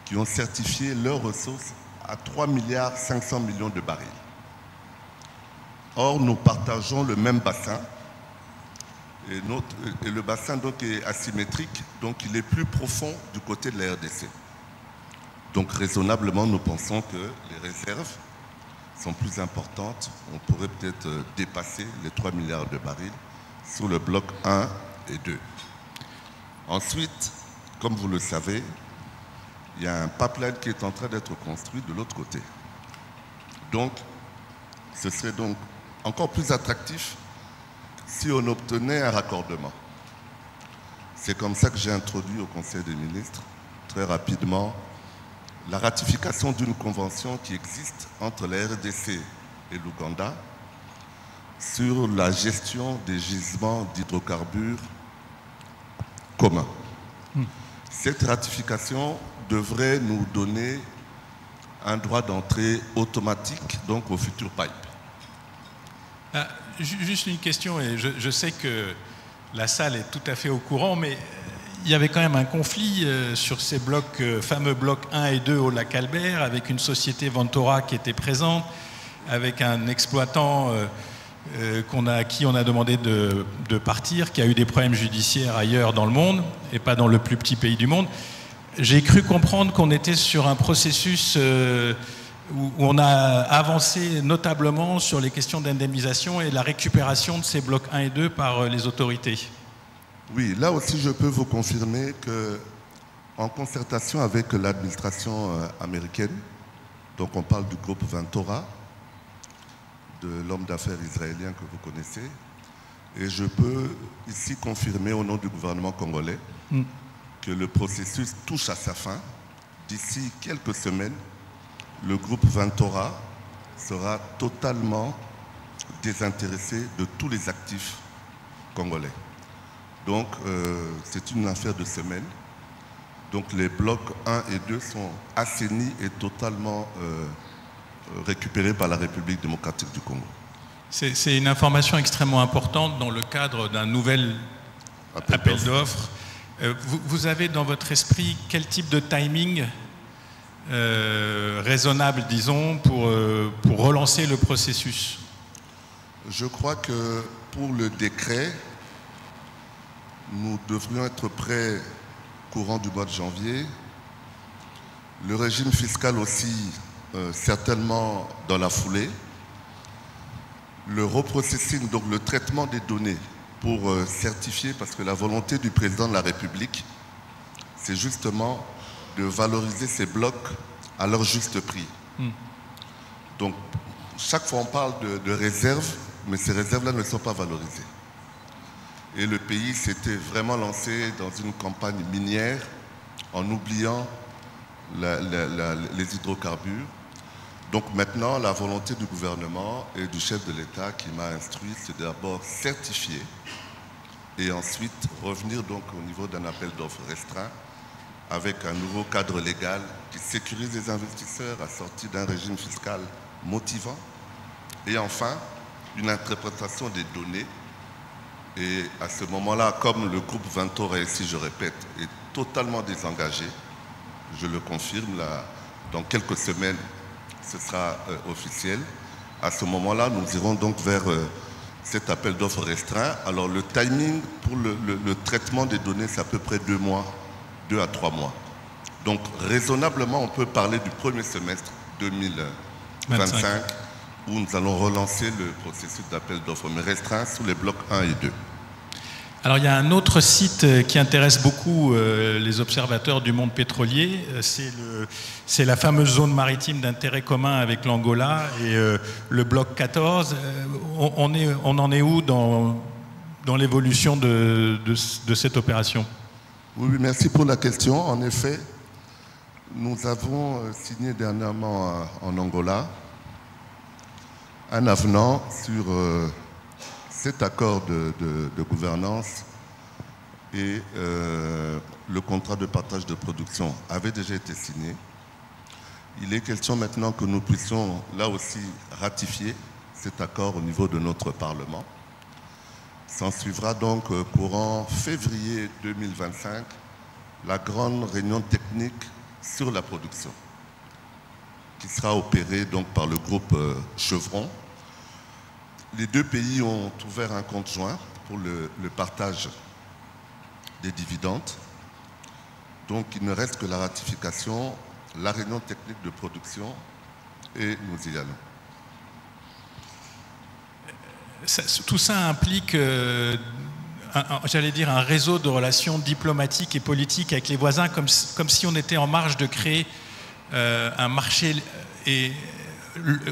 qui ont certifié leurs ressources à 3,5 milliards de barils. Or, nous partageons le même bassin, et le bassin donc est asymétrique, donc il est plus profond du côté de la RDC. Donc raisonnablement, nous pensons que les réserves sont plus importantes. On pourrait peut-être dépasser les 3 milliards de barils sur le bloc 1 et 2. Ensuite, comme vous le savez, il y a un pipeline qui est en train d'être construit de l'autre côté. Donc, ce serait donc encore plus attractif si on obtenait un raccordement. C'est comme ça que j'ai introduit au Conseil des ministres, très rapidement, la ratification d'une convention qui existe entre la RDC et l'Ouganda sur la gestion des gisements d'hydrocarbures communs. Cette ratification devrait nous donner un droit d'entrée automatique donc au futur pipe. Juste une question, et je sais que la salle est tout à fait au courant, mais il y avait quand même un conflit sur ces blocs, fameux blocs 1 et 2 au lac Albert, avec une société Ventora qui était présente, avec un exploitant à qui on a demandé de partir, qui a eu des problèmes judiciaires ailleurs dans le monde, et pas dans le plus petit pays du monde. J'ai cru comprendre qu'on était sur un processus où on a avancé notablement sur les questions d'indemnisation et la récupération de ces blocs 1 et 2 par les autorités. Oui, là aussi je peux vous confirmer qu'en concertation avec l'administration américaine, donc on parle du groupe Ventora, de l'homme d'affaires israélien que vous connaissez, et je peux ici confirmer au nom du gouvernement congolais que le processus touche à sa fin. D'ici quelques semaines, le groupe Ventora sera totalement désintéressé de tous les actifs congolais. Donc, c'est une affaire de semaine. Donc, les blocs 1 et 2 sont assainis et totalement récupérés par la République démocratique du Congo. C'est une information extrêmement importante dans le cadre d'un nouvel appel d'offres. Vous avez dans votre esprit quel type de timing raisonnable, disons, pour relancer le processus? Je crois que pour le décret, nous devrions être prêts courant du mois de janvier. Le régime fiscal aussi, certainement dans la foulée. Le reprocessing, donc le traitement des données pour certifier, parce que la volonté du président de la République, c'est justement de valoriser ces blocs à leur juste prix. Donc, chaque fois on parle de réserves, mais ces réserves-là ne sont pas valorisées. Et le pays s'était vraiment lancé dans une campagne minière en oubliant les hydrocarbures. Donc maintenant, la volonté du gouvernement et du chef de l'État qui m'a instruit, c'est d'abord certifier et ensuite revenir donc au niveau d'un appel d'offres restreint avec un nouveau cadre légal qui sécurise les investisseurs assorti d'un régime fiscal motivant et enfin une interprétation des données. Et à ce moment-là, comme le groupe Ventora ici, je répète, est totalement désengagé, je le confirme, là, dans quelques semaines, ce sera officiel. À ce moment-là, nous irons donc vers cet appel d'offres restreint. Alors le timing pour le traitement des données, c'est à peu près 2 mois, 2 à 3 mois. Donc raisonnablement, on peut parler du premier semestre 2025, où nous allons relancer le processus d'appel d'offres, mais restreint sous les blocs 1 et 2. Alors il y a un autre site qui intéresse beaucoup les observateurs du monde pétrolier, c'est la fameuse zone maritime d'intérêt commun avec l'Angola et le bloc 14. On en est où dans l'évolution de cette opération? Oui, merci pour la question. En effet, nous avons signé dernièrement en Angola un avenant sur cet accord de gouvernance et le contrat de partage de production avait déjà été signé. Il est question maintenant que nous puissions là aussi ratifier cet accord au niveau de notre Parlement. S'en suivra donc courant février 2025 la grande réunion technique sur la production qui sera opérée donc par le groupe Chevron. Les deux pays ont ouvert un compte joint pour le partage des dividendes. Donc il ne reste que la ratification, la réunion technique de production et nous y allons. Tout ça implique, j'allais dire, un réseau de relations diplomatiques et politiques avec les voisins, comme si on était en marge de créer un marché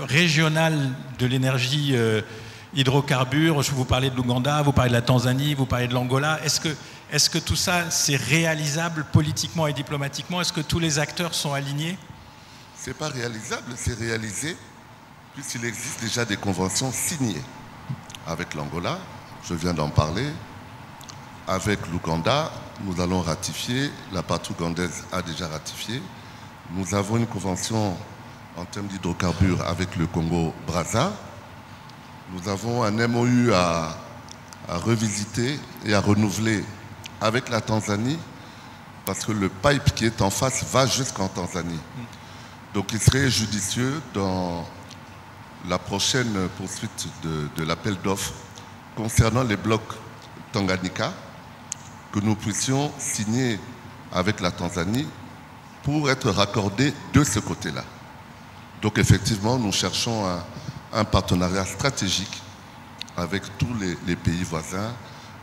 régional de l'énergie hydrocarbures. Vous parlez de l'Ouganda, vous parlez de la Tanzanie, vous parlez de l'Angola. Est-ce que tout ça, c'est réalisable politiquement et diplomatiquement? Est-ce que tous les acteurs sont alignés? Ce n'est pas réalisable, c'est réalisé, puisqu'il existe déjà des conventions signées avec l'Angola, je viens d'en parler, avec l'Ouganda, nous allons ratifier, la partie ougandaise a déjà ratifié. Nous avons une convention en termes d'hydrocarbures avec le Congo-Brazza. Nous avons un MOU à revisiter et à renouveler avec la Tanzanie parce que le pipe qui est en face va jusqu'en Tanzanie. Donc il serait judicieux dans la prochaine poursuite de l'appel d'offres concernant les blocs Tanganyika que nous puissions signer avec la Tanzanie pour être raccordés de ce côté-là. Donc effectivement, nous cherchons un partenariat stratégique avec tous les pays voisins,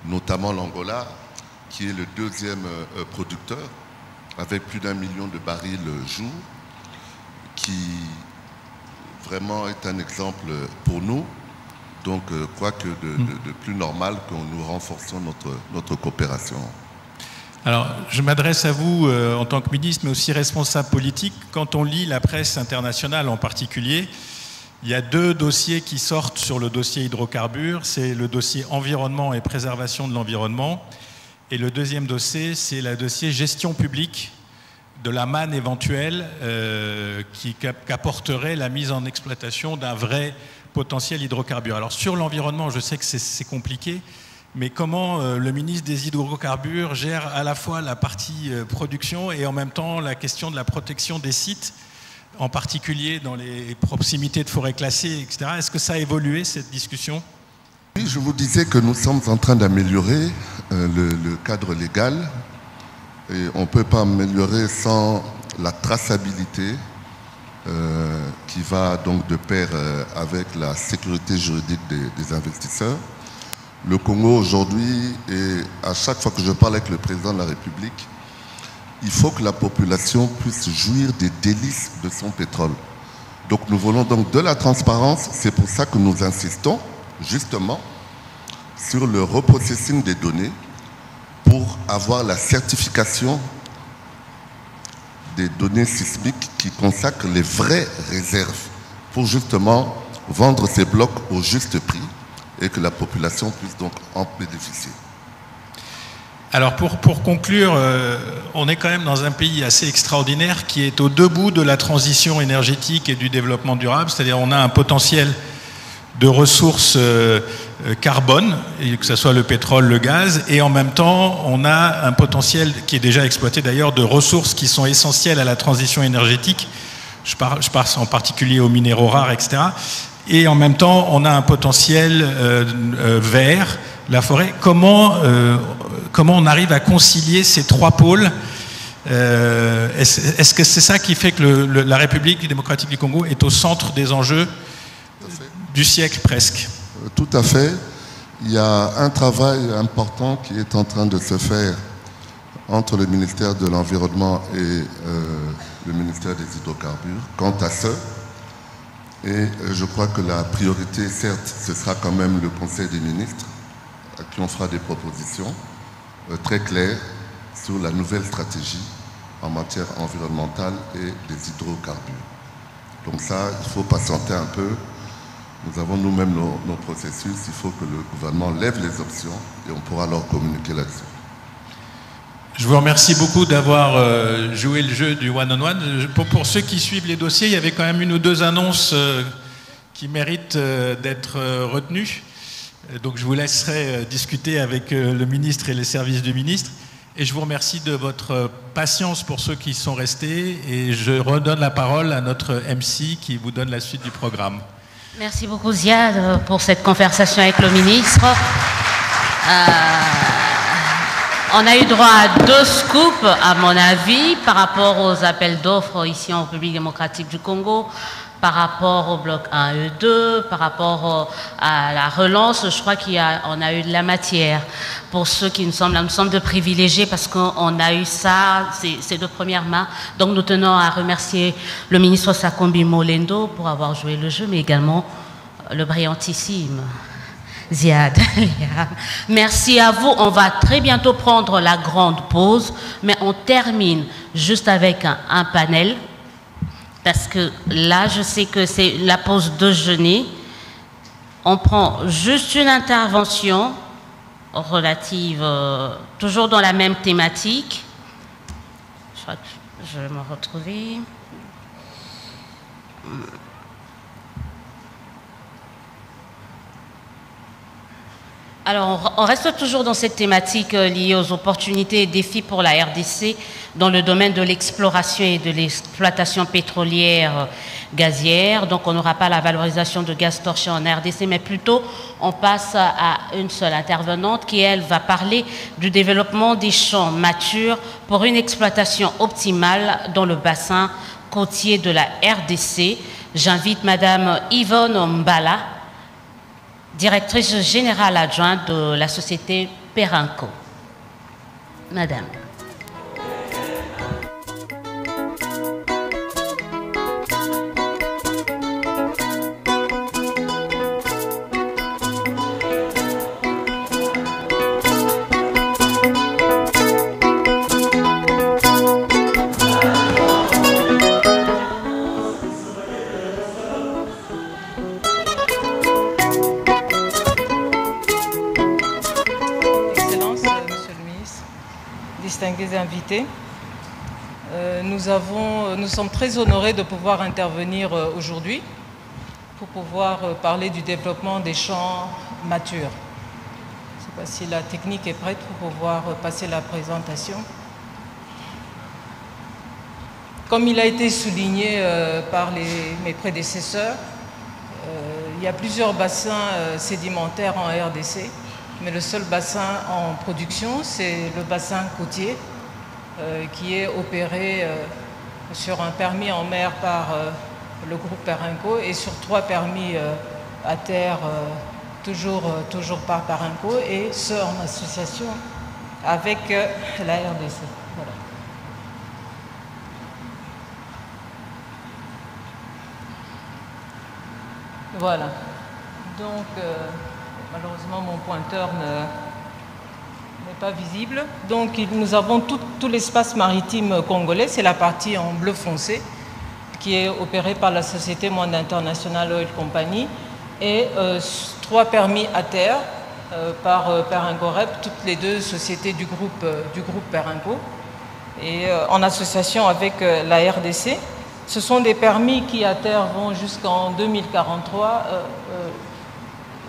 notamment l'Angola, qui est le deuxième producteur, avec plus d'1 million de barils jour, qui vraiment est un exemple pour nous. Donc, quoi que de plus normal que nous renforcions notre coopération. Alors, je m'adresse à vous en tant que ministre, mais aussi responsable politique. Quand on lit la presse internationale en particulier, il y a 2 dossiers qui sortent sur le dossier hydrocarbures. C'est le dossier environnement et préservation de l'environnement Et le deuxième dossier, c'est le dossier gestion publique de la manne éventuelle qu'apporterait la mise en exploitation d'un vrai potentiel hydrocarbure. Alors sur l'environnement, je sais que c'est compliqué, mais comment le ministre des hydrocarbures gère à la fois la partie production et en même temps la question de la protection des sites, en particulier dans les proximités de forêts classées, etc. Est-ce que ça a évolué, cette discussion ? Oui, je vous disais que nous sommes en train d'améliorer le cadre légal et on ne peut pas améliorer sans la traçabilité qui va donc de pair avec la sécurité juridique des investisseurs. Le Congo aujourd'hui, et à chaque fois que je parle avec le président de la République, il faut que la population puisse jouir des délices de son pétrole. Donc nous voulons donc de la transparence, c'est pour ça que nous insistons justement sur le reprocessing des données pour avoir la certification des données sismiques qui consacrent les vraies réserves pour justement vendre ces blocs au juste prix et que la population puisse donc en bénéficier. Alors pour conclure, on est quand même dans un pays assez extraordinaire qui est au debout de la transition énergétique et du développement durable, c'est-à-dire on a un potentiel de ressources carbone, et que ce soit le pétrole, le gaz, et en même temps on a un potentiel qui est déjà exploité d'ailleurs de ressources qui sont essentielles à la transition énergétique, je pense en particulier aux minéraux rares, etc. Et en même temps on a un potentiel vert, la forêt. Comment on arrive à concilier ces trois pôles? Est-ce que c'est ça qui fait que la République démocratique du Congo est au centre des enjeux du siècle presque? Tout à fait. Il y a un travail important qui est en train de se faire entre le ministère de l'Environnement et le ministère des Hydrocarbures quant à ça. Et je crois que la priorité, certes, ce sera quand même le Conseil des ministres à qui on fera des propositions très claires sur la nouvelle stratégie en matière environnementale et des hydrocarbures. Donc ça, il faut patienter un peu. Nous avons nous-mêmes nos processus. Il faut que le gouvernement lève les options et on pourra alors communiquer là-dessus. Je vous remercie beaucoup d'avoir joué le jeu du one-on-one. Pour ceux qui suivent les dossiers, il y avait quand même une ou deux annonces qui méritent d'être retenues. Donc je vous laisserai discuter avec le ministre et les services du ministre. Et je vous remercie de votre patience pour ceux qui sont restés. Et je redonne la parole à notre MC qui vous donne la suite du programme. Merci beaucoup Ziad pour cette conversation avec le ministre. On a eu droit à 2 scoops, à mon avis, par rapport aux appels d'offres ici en République démocratique du Congo, par rapport au bloc 1 et 2, par rapport à la relance. Je crois qu'on a eu de la matière pour ceux qui nous semblent de privilégiés parce qu'on a eu ça, ces 2 premières mains. Donc nous tenons à remercier le ministre Sakombi Molendo pour avoir joué le jeu, mais également le brillantissime Ziad. Merci à vous. On va très bientôt prendre la grande pause, mais on termine juste avec un panel. Parce que là, je sais que c'est la pause déjeuner. On prend juste une intervention relative, toujours dans la même thématique. Je crois que je vais me retrouver. Alors, on reste toujours dans cette thématique liée aux opportunités et défis pour la RDC dans le domaine de l'exploration et de l'exploitation pétrolière gazière. Donc, on n'aura pas la valorisation de gaz torché en RDC, mais plutôt, on passe à une seule intervenante qui, elle, va parler du développement des champs matures pour une exploitation optimale dans le bassin côtier de la RDC. J'invite Madame Yvonne Mbala, directrice générale adjointe de la société Perenco. Madame. Excellence, Monsieur le ministre, distingués invités. Nous sommes très honorés de pouvoir intervenir aujourd'hui pour pouvoir parler du développement des champs matures. Je ne sais pas si la technique est prête pour pouvoir passer la présentation. Comme il a été souligné par mes prédécesseurs, il y a plusieurs bassins sédimentaires en RDC, mais le seul bassin en production, c'est le bassin côtier, qui est opéré sur un permis en mer par le groupe Perenco et sur 3 permis à terre, toujours par Perenco, et ce en association avec la RDC. Voilà. Voilà. Donc, malheureusement, mon pointeur n'est pas visible. Donc, nous avons tout l'espace maritime congolais, c'est la partie en bleu foncé, qui est opérée par la société Monde International Oil Company, et 3 permis à terre par Perenco Rep, toutes les 2 sociétés du groupe Perenco, et en association avec la RDC. Ce sont des permis qui à terre vont jusqu'en 2043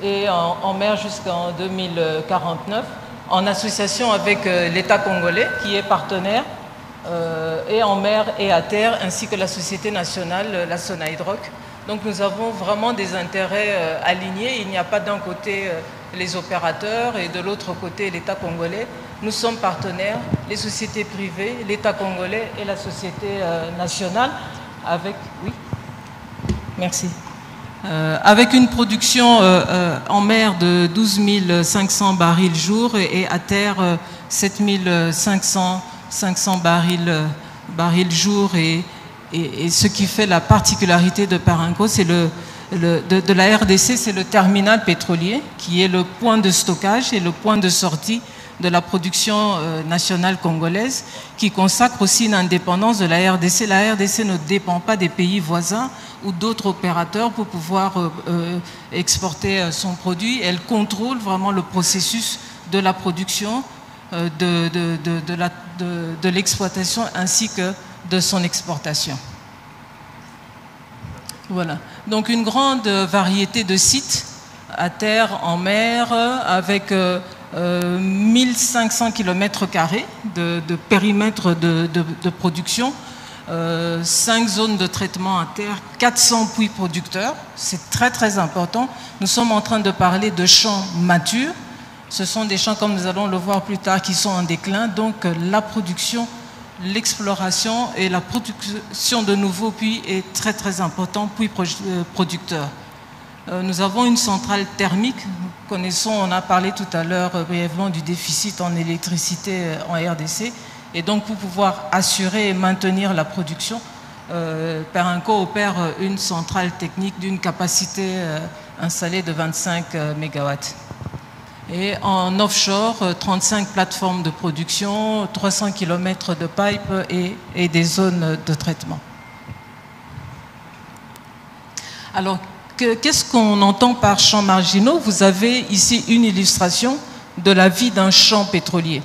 et en mer jusqu'en 2049, en association avec l'État congolais qui est partenaire, et en mer et à terre, ainsi que la société nationale, la Sonaïdroc. Donc nous avons vraiment des intérêts alignés. Il n'y a pas d'un côté les opérateurs et de l'autre côté l'État congolais. Nous sommes partenaires, les sociétés privées, l'État congolais et la société nationale, avec, oui, merci, avec une production en mer de 12 500 barils jour et à terre 7 500 barils jour, et ce qui fait la particularité de Perenco, c'est de la RDC, c'est le terminal pétrolier qui est le point de stockage et le point de sortie de la production nationale congolaise, qui consacre aussi une indépendance de la RDC. La RDC ne dépend pas des pays voisins ou d'autres opérateurs pour pouvoir exporter son produit. Elle contrôle vraiment le processus de la production, de l'exploitation ainsi que de son exportation. Voilà. Donc une grande variété de sites à terre, en mer, avec 1500 km² de périmètre de production, 5 zones de traitement à terre, 400 puits producteurs. C'est très très important. Nous sommes en train de parler de champs matures. Ce sont des champs, comme nous allons le voir plus tard, qui sont en déclin. Donc la production, l'exploration et la production de nouveaux puits est très très important, puits producteurs. Nous avons une centrale thermique. Nous connaissons, on a parlé tout à l'heure brièvement du déficit en électricité en RDC. Et donc pour pouvoir assurer et maintenir la production, Perenco opère une centrale technique d'une capacité installée de 25 MW. Et en offshore, 35 plateformes de production, 300 km de pipe et des zones de traitement. Alors, qu'est-ce qu'on entend par champs marginaux? Vous avez ici une illustration de la vie d'un champ pétrolier.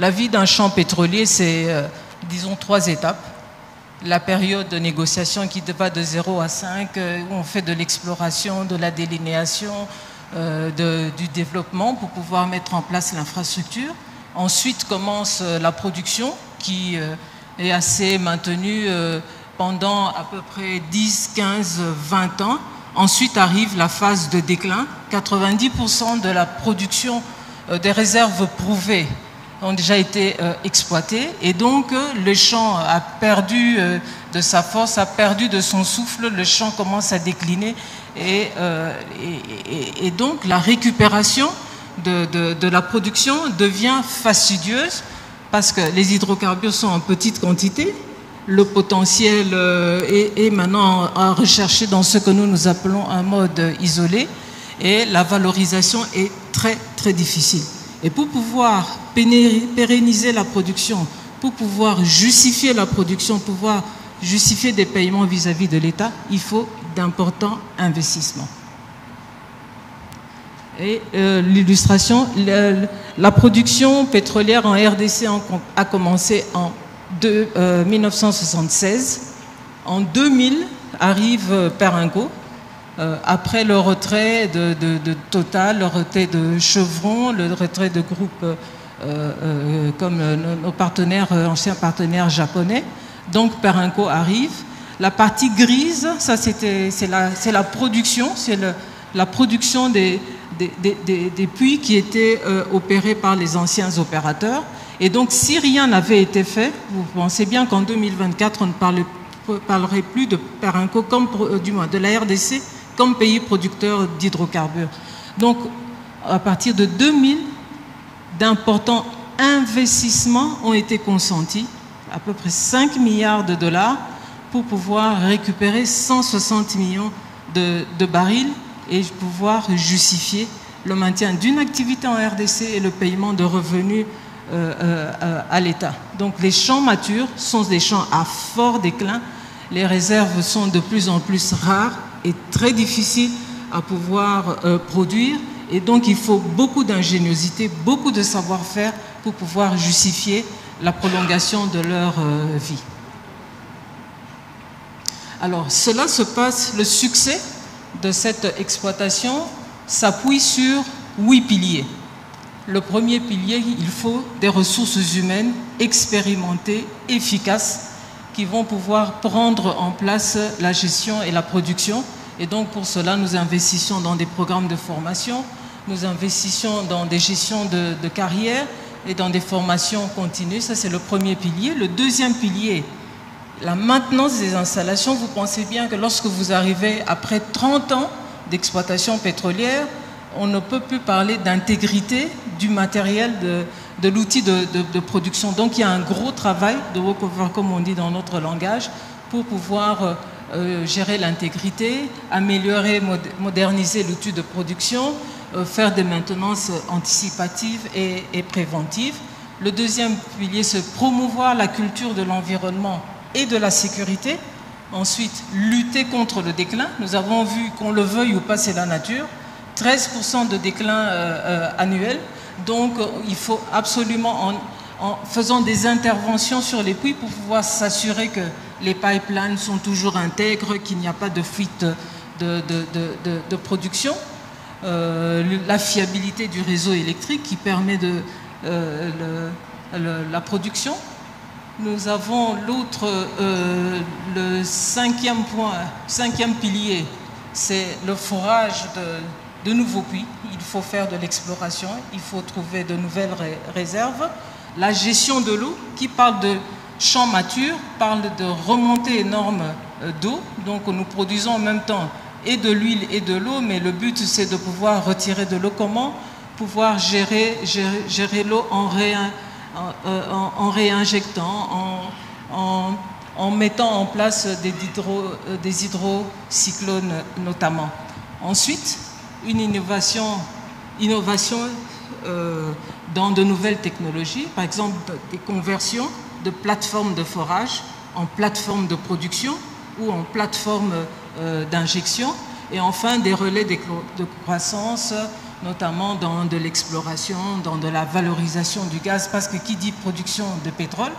La vie d'un champ pétrolier, c'est, disons, 3 étapes. La période de négociation qui va de 0 à 5, où on fait de l'exploration, de la délinéation, du développement pour pouvoir mettre en place l'infrastructure. Ensuite commence la production qui est assez maintenue pendant à peu près 10, 15, 20 ans. Ensuite arrive la phase de déclin. 90% de la production des réserves prouvées ont déjà été exploitées, et donc le champ a perdu de sa force, a perdu de son souffle, le champ commence à décliner, et donc la récupération de la production devient fastidieuse parce que les hydrocarbures sont en petite quantité. Le potentiel est maintenant à rechercher dans ce que nous appelons un mode isolé, et la valorisation est très très difficile. Et pour pouvoir pérenniser la production, pour pouvoir justifier la production, pouvoir justifier des paiements vis-à-vis de l'État, il faut d'importants investissements. Et l'illustration, la production pétrolière en RDC a commencé en 1976. En 2000 arrive Perenco, après le retrait de Total, le retrait de Chevron, le retrait de groupes comme nos partenaires, anciens partenaires japonais. Donc Perenco arrive. La partie grise, ça c'est la production, c'est la production des puits qui étaient opérés par les anciens opérateurs. Et donc si rien n'avait été fait, vous pensez bien qu'en 2024, on ne parlerait plus de Perenco, du moins de la RDC, comme pays producteur d'hydrocarbures. Donc à partir de 2000, d'importants investissements ont été consentis, à peu près 5 milliards de dollars, pour pouvoir récupérer 160 millions de barils et pouvoir justifier le maintien d'une activité en RDC et le paiement de revenus à l'État. Donc les champs matures sont des champs à fort déclin. Les réserves sont de plus en plus rares et très difficiles à pouvoir produire. Et donc il faut beaucoup d'ingéniosité, beaucoup de savoir-faire pour pouvoir justifier la prolongation de leur vie. Alors cela se passe, le succès de cette exploitation s'appuie sur 8 piliers. Le premier pilier, il faut des ressources humaines expérimentées, efficaces, qui vont pouvoir prendre en place la gestion et la production. Et donc pour cela, nous investissons dans des programmes de formation, nous investissons dans des gestions de carrière et dans des formations continues. Ça, c'est le premier pilier. Le deuxième pilier, la maintenance des installations. Vous pensez bien que lorsque vous arrivez après 30 ans d'exploitation pétrolière, on ne peut plus parler d'intégrité du matériel, de l'outil de production. Donc il y a un gros travail de walkover, comme on dit dans notre langage, pour pouvoir gérer l'intégrité, améliorer, moderniser l'outil de production, faire des maintenances anticipatives et préventives. Le deuxième pilier, c'est promouvoir la culture de l'environnement et de la sécurité. Ensuite, lutter contre le déclin. Nous avons vu, qu'on le veuille ou pas, c'est la nature. 13% de déclin annuel. Donc, il faut absolument, en faisant des interventions sur les puits pour pouvoir s'assurer que les pipelines sont toujours intègres, qu'il n'y a pas de fuite de production. La fiabilité du réseau électrique qui permet la production. Nous avons l'autre, le cinquième pilier, c'est le forage de nouveaux puits. Il faut faire de l'exploration, il faut trouver de nouvelles réserves. La gestion de l'eau, qui parle de champs matures, parle de remontée énorme d'eau. Donc nous produisons en même temps et de l'huile et de l'eau, mais le but c'est de pouvoir retirer de l'eau. Comment pouvoir gérer l'eau en réinjectant, en mettant en place des hydrocyclones notamment. Ensuite, une innovation dans de nouvelles technologies, par exemple des conversions de plateformes de forage en plateformes de production ou en plateformes d'injection, et enfin des relais de croissance, notamment dans de l'exploration, dans de la valorisation du gaz, parce que qui dit production de pétrole,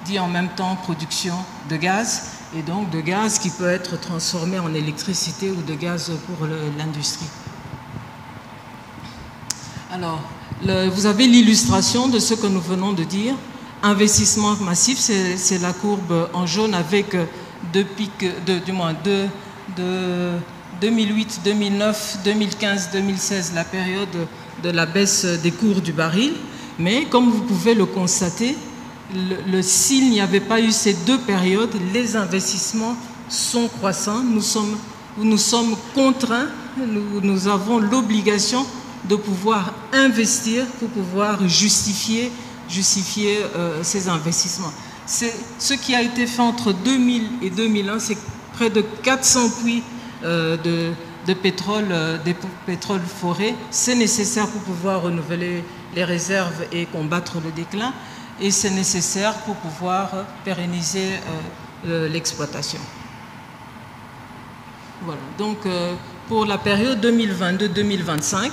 dit en même temps production de gaz, et donc de gaz qui peut être transformé en électricité ou de gaz pour l'industrie. Alors, vous avez l'illustration de ce que nous venons de dire. Investissement massif, c'est la courbe en jaune avec deux pics, du moins de 2008, 2009, 2015, 2016, la période de la baisse des cours du baril. Mais comme vous pouvez le constater, s'il n'y avait pas eu ces deux périodes, les investissements sont croissants. Nous sommes contraints, nous avons l'obligation de pouvoir investir pour pouvoir justifier ces investissements. Ce qui a été fait entre 2000 et 2001, c'est près de 400 puits de pétrole foré. C'est nécessaire pour pouvoir renouveler les réserves et combattre le déclin. Et c'est nécessaire pour pouvoir pérenniser l'exploitation. Voilà. Donc, pour la période 2022-2025,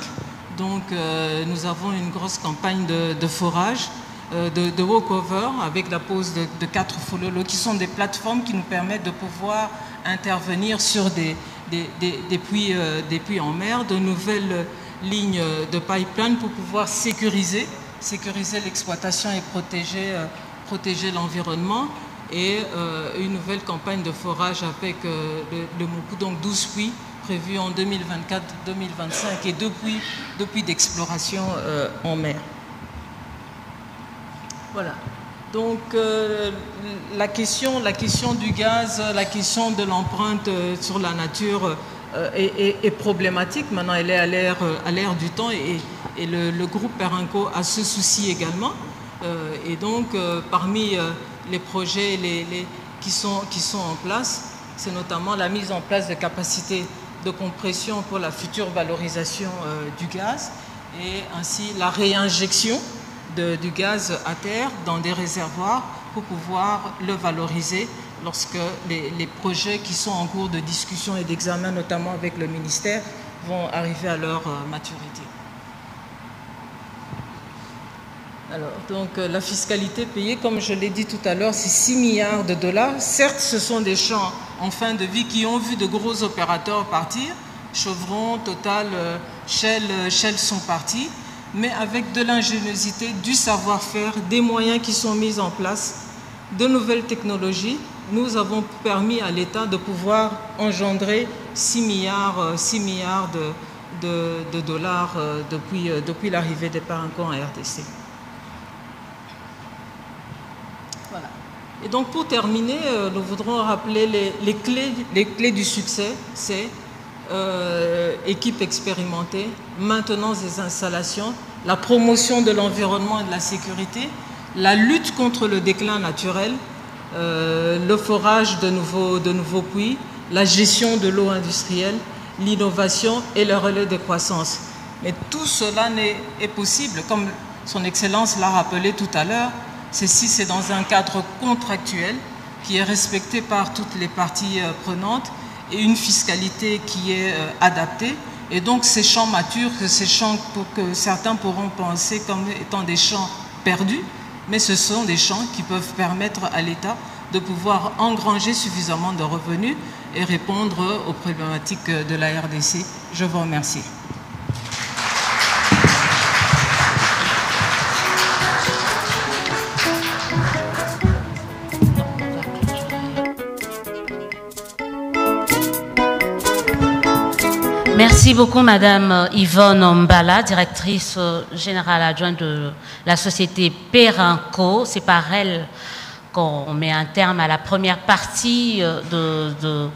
Donc nous avons une grosse campagne de forage, de walkover avec la pose de 4 follolos qui sont des plateformes qui nous permettent de pouvoir intervenir sur des puits en mer, de nouvelles lignes de pipeline pour pouvoir sécuriser l'exploitation et protéger l'environnement, et une nouvelle campagne de forage avec le Moukou, donc 12 puits prévus en 2024-2025 et 2 puits d'exploration en mer. Voilà. Donc la question du gaz, la question de l'empreinte sur la nature est problématique. Maintenant, elle est à l'ère du temps, et le groupe Perenco a ce souci également. Et donc, parmi les projets qui sont en place, c'est notamment la mise en place de capacités de compression pour la future valorisation du gaz, et ainsi la réinjection du gaz à terre dans des réservoirs pour pouvoir le valoriser lorsque les projets qui sont en cours de discussion et d'examen, notamment avec le ministère, vont arriver à leur maturité. Alors, donc, la fiscalité payée, comme je l'ai dit tout à l'heure, c'est 6 milliards de dollars. Certes, ce sont des champs en fin de vie qui ont vu de gros opérateurs partir. Chevron, Total, Shell sont partis. Mais avec de l'ingéniosité, du savoir-faire, des moyens qui sont mis en place, de nouvelles technologies, nous avons permis à l'État de pouvoir engendrer 6 milliards de dollars depuis l'arrivée des Perenco en RDC. Voilà. Et donc pour terminer, nous voudrons rappeler les clés du succès. C'est équipe expérimentée, maintenance des installations, la promotion de l'environnement et de la sécurité, la lutte contre le déclin naturel, le forage de nouveaux puits, la gestion de l'eau industrielle, l'innovation et le relais de croissance. Mais tout cela est possible, comme son Excellence l'a rappelé tout à l'heure, si c'est dans un cadre contractuel qui est respecté par toutes les parties prenantes, et une fiscalité qui est adaptée. Et donc ces champs matures, ces champs que certains pourront penser comme étant des champs perdus, mais ce sont des champs qui peuvent permettre à l'État de pouvoir engranger suffisamment de revenus et répondre aux problématiques de la RDC. Je vous remercie. Merci beaucoup, Madame Yvonne Mbala, directrice générale adjointe de la société Perenco. C'est par elle qu'on met un terme à la première partie de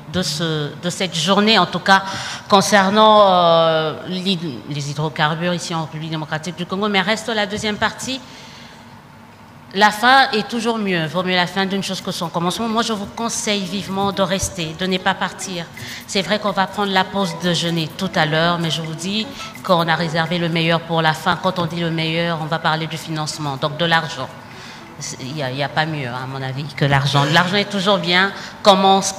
cette journée, en tout cas concernant les hydrocarbures ici en République démocratique du Congo. Mais reste la deuxième partie. La fin est toujours mieux. Vaut mieux la fin d'une chose que son commencement. Moi, je vous conseille vivement de rester, de ne pas partir. C'est vrai qu'on va prendre la pause déjeuner tout à l'heure, mais je vous dis qu'on a réservé le meilleur pour la fin. Quand on dit le meilleur, on va parler du financement, donc de l'argent. Il n'y a pas mieux, à mon avis, que l'argent. L'argent est toujours bien. Commence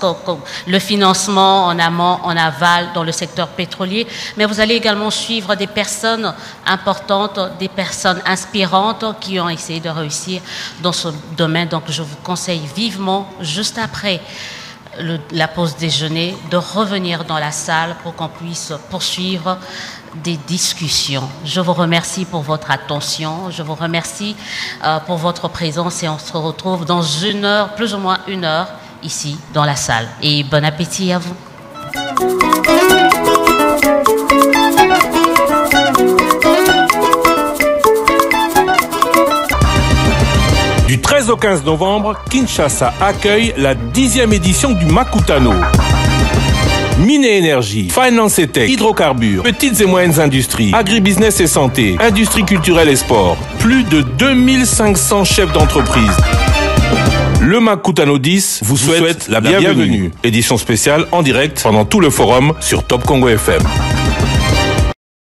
le financement en amont, en aval, dans le secteur pétrolier. Mais vous allez également suivre des personnes importantes, des personnes inspirantes qui ont essayé de réussir dans ce domaine. Donc, je vous conseille vivement, juste après la pause déjeuner, de revenir dans la salle pour qu'on puisse poursuivre des discussions. Je vous remercie pour votre attention, je vous remercie pour votre présence et on se retrouve dans une heure, plus ou moins une heure, ici dans la salle. Et bon appétit à vous. Du 13 au 15 novembre, Kinshasa accueille la 10e édition du Makutano. Mine et énergie, finance et tech, hydrocarbures, petites et moyennes industries, agribusiness et santé, industrie culturelle et sport. Plus de 2500 chefs d'entreprise. Le Makutano 10 vous souhaite la bienvenue. Édition spéciale en direct pendant tout le forum sur Top Congo FM.